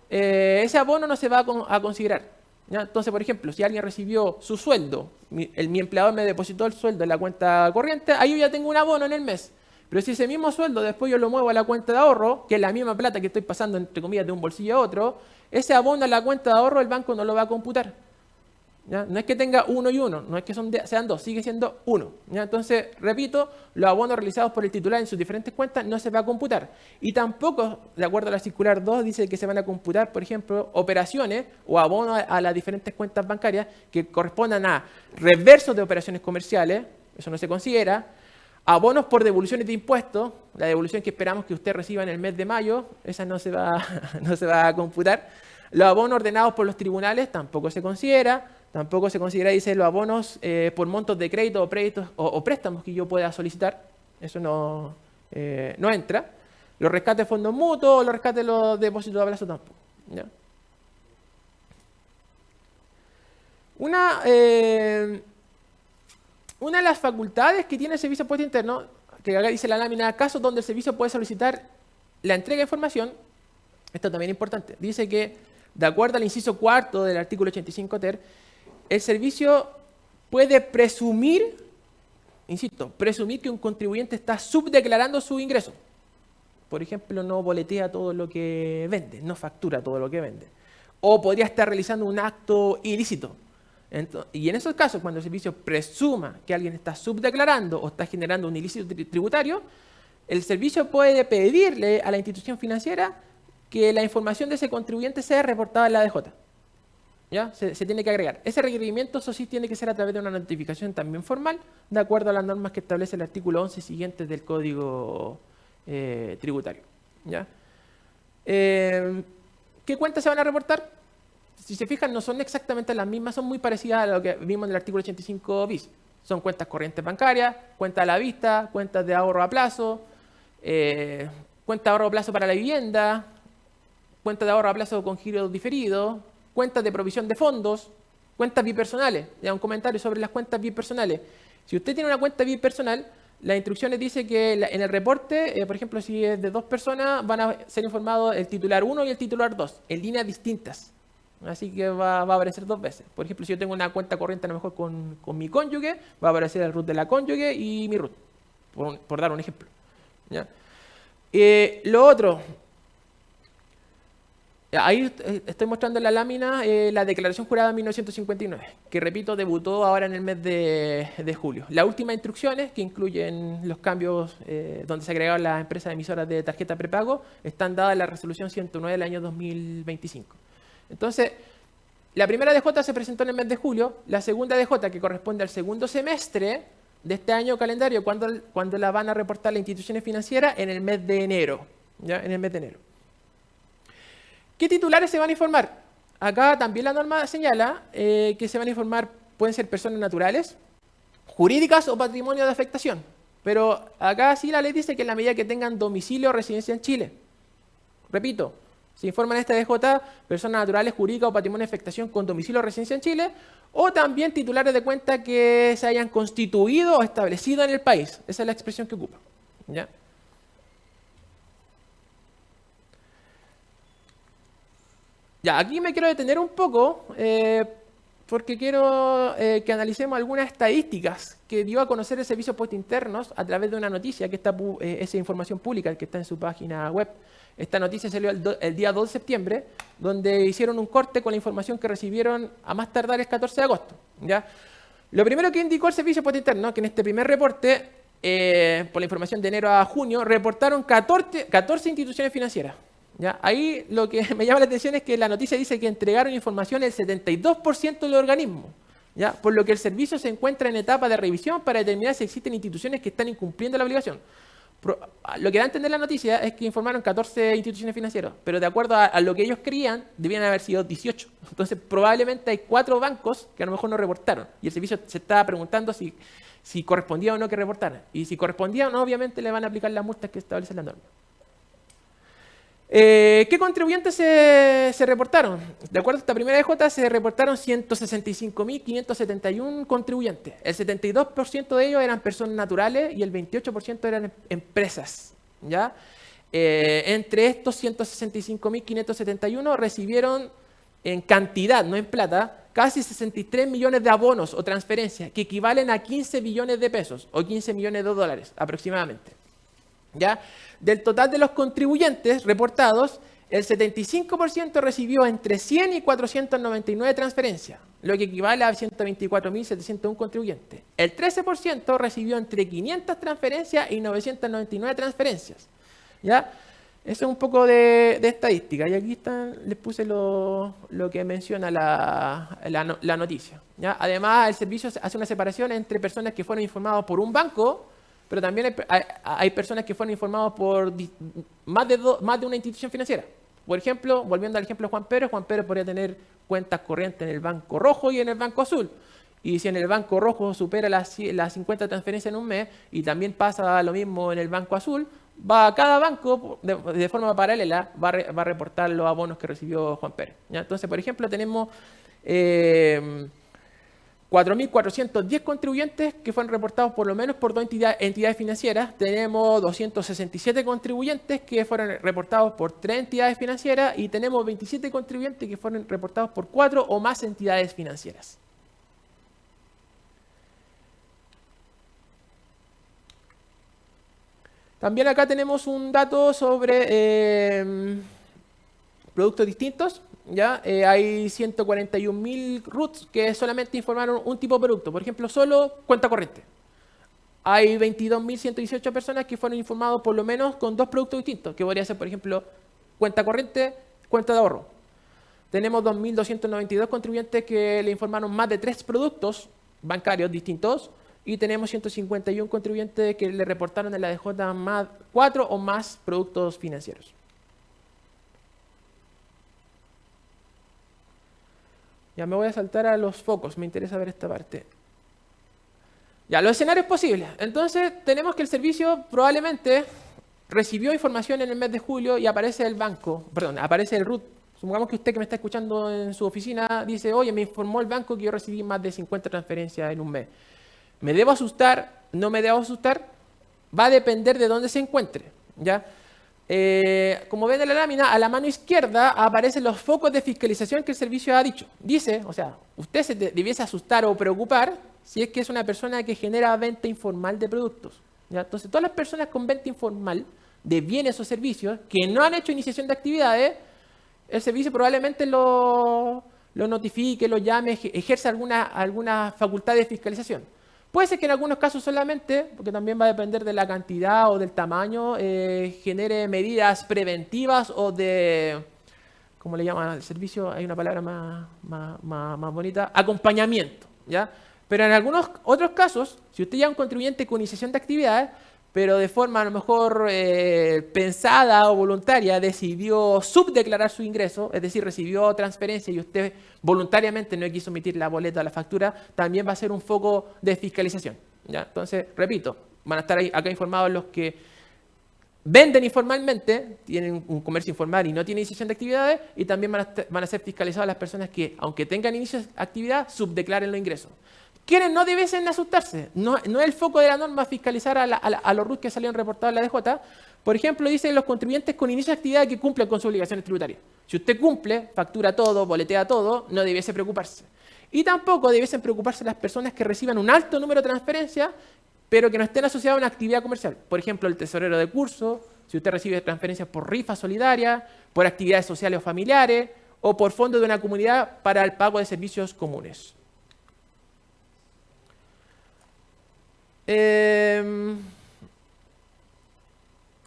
ese abono no se va a considerar, ¿ya? Entonces, por ejemplo, si alguien recibió su sueldo, mi empleador me depositó el sueldo en la cuenta corriente, ahí yo ya tengo un abono en el mes. Pero si ese mismo sueldo después yo lo muevo a la cuenta de ahorro, que es la misma plata que estoy pasando, entre comillas, de un bolsillo a otro, ese abono a la cuenta de ahorro el banco no lo va a computar, ¿ya? No es que tenga uno y uno, no es que sean dos, sigue siendo uno, ¿ya? Entonces, repito, los abonos realizados por el titular en sus diferentes cuentas no se va a computar. Y tampoco, de acuerdo a la circular 2, dice que se van a computar, por ejemplo, operaciones o abonos a las diferentes cuentas bancarias que correspondan a reversos de operaciones comerciales, eso no se considera, abonos por devoluciones de impuestos, la devolución que esperamos que usted reciba en el mes de mayo, esa no se va a computar. Los abonos ordenados por los tribunales tampoco se considera. Tampoco se considera, dice, los abonos por montos de crédito o préstamos que yo pueda solicitar. Eso no entra. Los rescates de fondos mutuos, los rescates de los depósitos a plazo tampoco, ¿ya? Una de las facultades que tiene el Servicio de Impuesto Interno, que acá dice la lámina, casos donde el servicio puede solicitar la entrega de información, esto también es importante, dice que, de acuerdo al inciso cuarto del artículo 85 ter, el servicio puede presumir, insisto, presumir que un contribuyente está subdeclarando su ingreso. Por ejemplo, no boletea todo lo que vende, no factura todo lo que vende. O podría estar realizando un acto ilícito. Y en esos casos, cuando el servicio presuma que alguien está subdeclarando o está generando un ilícito tributario, el servicio puede pedirle a la institución financiera que la información de ese contribuyente sea reportada en la DJ. ¿Ya? Se tiene que agregar. Ese requerimiento, eso sí, tiene que ser a través de una notificación también formal, de acuerdo a las normas que establece el artículo 11 siguientes del Código Tributario, ¿ya? ¿Qué cuentas se van a reportar? Si se fijan, no son exactamente las mismas, son muy parecidas a lo que vimos en el artículo 85 bis. Son cuentas corrientes bancarias, cuentas a la vista, cuentas de ahorro a plazo, cuentas de ahorro a plazo para la vivienda, cuentas de ahorro a plazo con giro diferido, cuentas de provisión de fondos, cuentas bipersonales. Ya un comentario sobre las cuentas bipersonales. Si usted tiene una cuenta bipersonal, las instrucciones dicen que en el reporte, por ejemplo, si es de dos personas, van a ser informados el titular 1 y el titular 2, en líneas distintas. Así que va a aparecer dos veces. Por ejemplo, si yo tengo una cuenta corriente a lo mejor con mi cónyuge, va a aparecer el root de la cónyuge y mi root, por dar un ejemplo, ¿ya? Lo otro, ahí estoy mostrando en la lámina la declaración jurada de 1959, que repito, debutó ahora en el mes de julio. Las últimas instrucciones, que incluyen los cambios donde se agregaron las empresas emisoras de tarjeta prepago, están dadas en la resolución 109 del año 2025. Entonces, la primera DJ se presentó en el mes de julio, la segunda DJ, que corresponde al segundo semestre de este año calendario, cuando la van a reportar las instituciones financieras, en el mes de enero, ¿ya? En el mes de enero. ¿Qué titulares se van a informar? Acá también la norma señala que se van a informar, pueden ser personas naturales, jurídicas o patrimonio de afectación. Pero acá sí la ley dice que en la medida que tengan domicilio o residencia en Chile. Repito, se informan en esta DJ personas naturales, jurídicas o patrimonio de afectación con domicilio o residencia en Chile, o también titulares de cuenta que se hayan constituido o establecido en el país. Esa es la expresión que ocupa, ¿ya? Ya, aquí me quiero detener un poco porque quiero que analicemos algunas estadísticas que dio a conocer el Servicio de Impuestos Internos a través de una noticia que está, esa información pública que está en su página web. Esta noticia salió el día 2 de septiembre, donde hicieron un corte con la información que recibieron a más tardar el 14 de agosto. ¿Ya? Lo primero que indicó el Servicio de Impuestos Internos, que en este primer reporte, por la información de enero a junio, reportaron 14 instituciones financieras. ¿Ya? Ahí lo que me llama la atención es que la noticia dice que entregaron información el 72% del organismo, ¿ya? Por lo que el servicio se encuentra en etapa de revisión para determinar si existen instituciones que están incumpliendo la obligación. Lo que da a entender la noticia es que informaron 14 instituciones financieras, pero de acuerdo a lo que ellos creían, debían haber sido 18. Entonces, probablemente hay 4 bancos que a lo mejor no reportaron. Y el servicio se estaba preguntando si correspondía o no que reportaran. Y si correspondía o no, obviamente le van a aplicar las multas que establece la norma. ¿Qué contribuyentes se reportaron? De acuerdo a esta primera DJ, se reportaron 165.571 contribuyentes. El 72% de ellos eran personas naturales y el 28% eran empresas. ¿Ya? Entre estos 165.571 recibieron en cantidad, no en plata, casi 63 millones de abonos o transferencias, que equivalen a 15 billones de pesos o 15 millones de dólares aproximadamente. ¿Ya? Del total de los contribuyentes reportados, el 75% recibió entre 100 y 499 transferencias, lo que equivale a 124.701 contribuyentes. El 13% recibió entre 500 transferencias y 999 transferencias. ¿Ya? Eso es un poco de estadística. Y aquí les puse lo que menciona la noticia. ¿Ya? Además, el servicio hace una separación entre personas que fueron informadas por un banco, pero también hay personas que fueron informadas por más de una institución financiera. Por ejemplo, volviendo al ejemplo de Juan Pedro podría tener cuentas corrientes en el Banco Rojo y en el Banco Azul. Y si en el Banco Rojo supera las 50 transferencias en un mes y también pasa lo mismo en el Banco Azul, cada banco de forma paralela va a reportar los abonos que recibió Juan Pérez. ¿Ya? Entonces, por ejemplo, tenemos 4.410 contribuyentes que fueron reportados por lo menos por 2 entidades financieras. Tenemos 267 contribuyentes que fueron reportados por 3 entidades financieras y tenemos 27 contribuyentes que fueron reportados por 4 o más entidades financieras. También acá tenemos un dato sobre productos distintos. ¿Ya? Hay 141.000 RUTs que solamente informaron un tipo de producto. Por ejemplo, solo cuenta corriente. Hay 22.118 personas que fueron informados por lo menos con 2 productos distintos, que podría ser, por ejemplo, cuenta corriente, cuenta de ahorro. Tenemos 2.292 contribuyentes que le informaron más de 3 productos bancarios distintos y tenemos 151 contribuyentes que le reportaron en la DJ 4 o más productos financieros. Ya me voy a saltar a los focos, me interesa ver esta parte. Ya, los escenarios posibles. Entonces, tenemos que el servicio probablemente recibió información en el mes de julio y aparece el RUT. Supongamos que usted que me está escuchando en su oficina dice, oye, me informó el banco que yo recibí más de 50 transferencias en un mes. ¿Me debo asustar? ¿No me debo asustar? Va a depender de dónde se encuentre. ¿Ya? Como ven en la lámina, a la mano izquierda aparecen los focos de fiscalización que el servicio ha dicho. Dice, o sea, usted se debiese asustar o preocupar si es que es una persona que genera venta informal de productos. ¿Ya? Entonces, todas las personas con venta informal de bienes o servicios que no han hecho iniciación de actividades, el servicio probablemente lo notifique, lo llame, ejerza alguna facultad de fiscalización. Puede ser que en algunos casos solamente, porque también va a depender de la cantidad o del tamaño, genere medidas preventivas o de, ¿cómo le llaman al servicio? Hay una palabra más bonita, acompañamiento. ¿Ya? Pero en algunos otros casos, si usted ya es un contribuyente con iniciación de actividades, pero de forma a lo mejor pensada o voluntaria decidió subdeclarar su ingreso, es decir, recibió transferencia y usted voluntariamente no quiso emitir la boleta o la factura, también va a ser un foco de fiscalización. ¿Ya? Entonces, repito, van a estar acá informados los que venden informalmente, tienen un comercio informal y no tienen iniciación de actividades, y también van a ser fiscalizadas las personas que, aunque tengan inicio de actividad, subdeclaren los ingresos. ¿Quiénes no debiesen asustarse? No es el foco de la norma fiscalizar a los RUT que salieron reportados en la DJ. Por ejemplo, dicen los contribuyentes con inicio de actividad que cumplen con sus obligaciones tributarias. Si usted cumple, factura todo, boletea todo, no debiese preocuparse. Y tampoco debiesen preocuparse las personas que reciban un alto número de transferencias, pero que no estén asociadas a una actividad comercial. Por ejemplo, el tesorero de curso, si usted recibe transferencias por rifa solidaria, por actividades sociales o familiares, o por fondos de una comunidad para el pago de servicios comunes.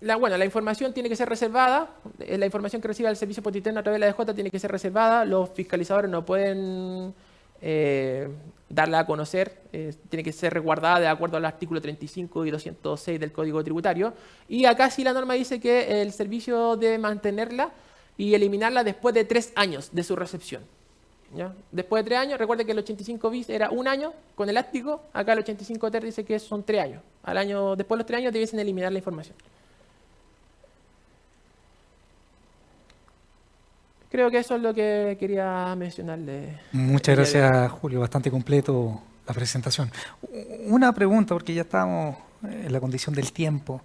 La información tiene que ser reservada. La información que reciba el servicio postinterno a través de la DJ tiene que ser reservada. Los fiscalizadores no pueden darla a conocer. Tiene que ser resguardada de acuerdo al artículo 35 y 206 del Código Tributario. Y acá sí la norma dice que el servicio debe mantenerla y eliminarla después de 3 años de su recepción. ¿Ya? Después de 3 años, recuerde que el 85 bis era 1 año con elástico. Acá el 85 ter dice que son 3 años. Después de los 3 años debiesen eliminar la información. Creo que eso es lo que quería mencionarle. Muchas gracias, Julio. Bastante completo la presentación. Una pregunta, porque ya estamos en la condición del tiempo.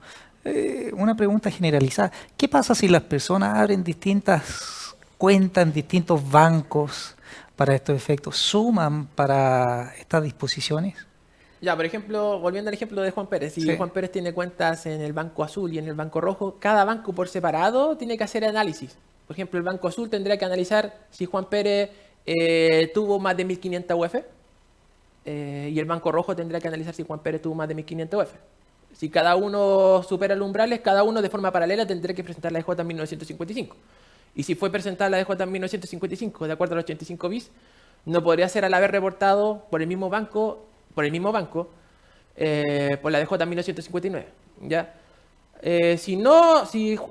Una pregunta generalizada. ¿Qué pasa si las personas abren distintas cuentas en distintos bancos para estos efectos? ¿Suman para estas disposiciones? Ya, por ejemplo, volviendo al ejemplo de Juan Pérez. Si Sí. Juan Pérez tiene cuentas en el Banco Azul y en el Banco Rojo, cada banco por separado tiene que hacer análisis. Por ejemplo, el Banco Azul tendría que analizar si Juan Pérez tuvo más de 1.500 UF y el Banco Rojo tendría que analizar si Juan Pérez tuvo más de 1.500 UF. Si cada uno supera los umbrales, cada uno de forma paralela tendría que presentar la DJ en 1955. Y si fue presentada la DJ en 1955, de acuerdo al 85 bis, no podría ser a la vez reportado por el mismo banco, por la DJ en 1959. ¿Ya? En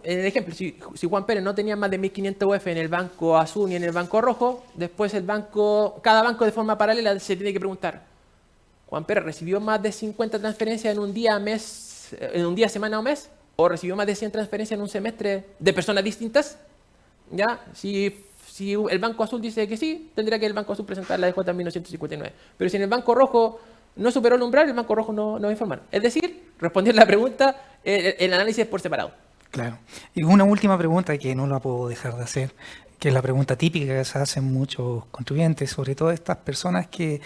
el ejemplo, si Juan Pérez no tenía más de 1.500 UF en el Banco Azul ni en el Banco Rojo, después cada banco de forma paralela se tiene que preguntar, ¿Juan Pérez recibió más de 50 transferencias en un día, semana o mes? ¿O recibió más de 100 transferencias en un semestre de personas distintas? ¿Ya? Si el Banco Azul dice que sí, tendría que el Banco Azul presentar la DJ en 1959. Pero si en el Banco Rojo no superó el umbral, el Banco Rojo no va a informar. Es decir, responder la pregunta, el análisis es por separado. Claro. Y una última pregunta que no la puedo dejar de hacer, que es la pregunta típica que se hacen muchos contribuyentes, sobre todo estas personas que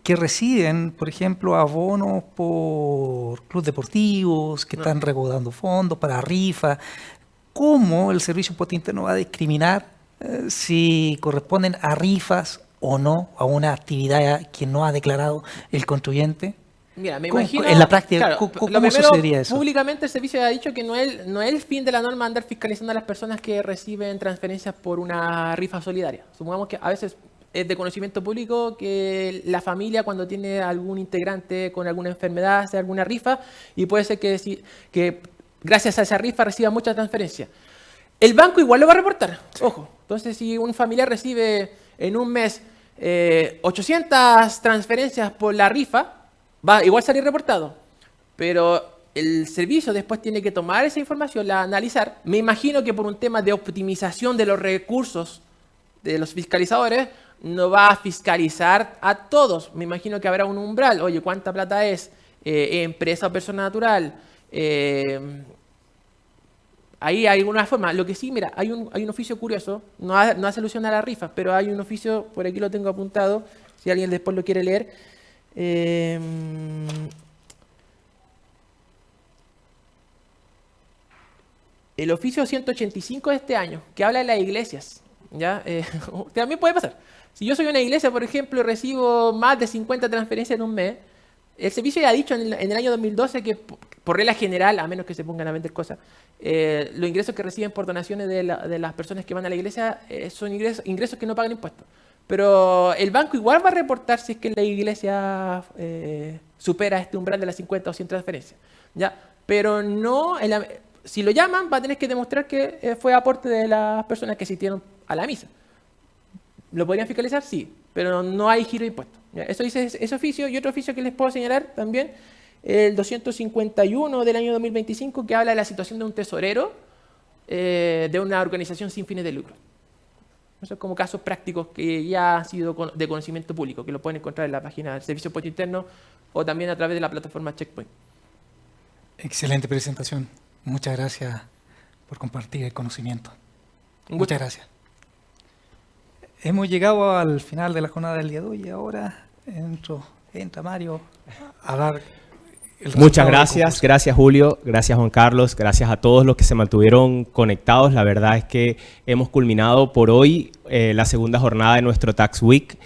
reciben, por ejemplo, abonos por clubes deportivos, que están recaudando fondos para rifa. ¿Cómo el Servicio Impuesto Interno va a discriminar si corresponden a rifas o no, a una actividad que no ha declarado el contribuyente? Mira, me ¿Cómo- imagino... en la práctica, claro, ¿cómo lo primero, sucedería eso? Públicamente el servicio ha dicho que no es el fin de la norma andar fiscalizando a las personas que reciben transferencias por una rifa solidaria. Supongamos que a veces es de conocimiento público que la familia, cuando tiene algún integrante con alguna enfermedad, hace alguna rifa y puede ser que gracias a esa rifa reciba muchas transferencias. El banco igual lo va a reportar, ojo. Entonces, si un familiar recibe en un mes 800 transferencias por la rifa, va a igual salir reportado. Pero el servicio después tiene que tomar esa información, la analizar. Me imagino que por un tema de optimización de los recursos de los fiscalizadores, no va a fiscalizar a todos. Me imagino que habrá un umbral. Oye, ¿cuánta plata es? ¿Empresa o persona natural? Ahí hay alguna forma. Lo que sí, mira, hay un oficio curioso. No hace alusión a la rifa, pero hay un oficio, por aquí lo tengo apuntado, si alguien después lo quiere leer. El oficio 185 de este año, que habla de las iglesias. ¿Ya? También puede pasar. Si yo soy una iglesia, por ejemplo, y recibo más de 50 transferencias en un mes, el servicio ya ha dicho en el año 2012 que, por regla general, a menos que se pongan a vender cosas, los ingresos que reciben por donaciones de las personas que van a la iglesia son ingresos que no pagan impuestos. Pero el banco igual va a reportar si es que la iglesia supera este umbral de las 50 o 100 transferencias. ¿Ya? Pero no, si lo llaman, va a tener que demostrar que fue aporte de las personas que asistieron a la misa. ¿Lo podrían fiscalizar? Sí, pero no hay giro de impuestos. ¿Ya? Eso dice ese oficio. Y otro oficio que les puedo señalar también, el 251 del año 2025, que habla de la situación de un tesorero de una organización sin fines de lucro. Eso es como casos prácticos que ya han sido de conocimiento público, que lo pueden encontrar en la página del Servicio Impuesto Interno o también a través de la plataforma Checkpoint. Excelente presentación. Muchas gracias por compartir el conocimiento. Un gusto. Muchas gracias. Hemos llegado al final de la jornada del día de hoy y ahora entra Mario a dar el resultado Muchas del gracias, concurso. gracias Julio, gracias Juan Carlos, gracias a todos los que se mantuvieron conectados. La verdad es que hemos culminado por hoy la segunda jornada de nuestro Tax Week.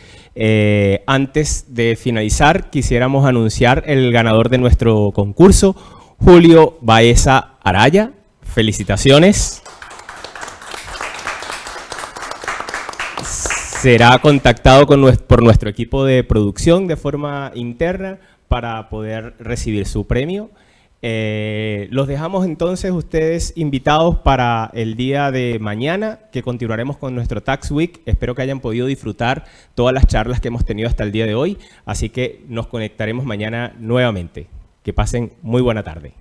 Antes de finalizar, quisiéramos anunciar el ganador de nuestro concurso, Julio Baeza Araya. Felicitaciones. Será contactado por nuestro equipo de producción de forma interna para poder recibir su premio. Los dejamos entonces ustedes invitados para el día de mañana, que continuaremos con nuestro Tax Week. Espero que hayan podido disfrutar todas las charlas que hemos tenido hasta el día de hoy, así que nos conectaremos mañana nuevamente. Que pasen muy buena tarde.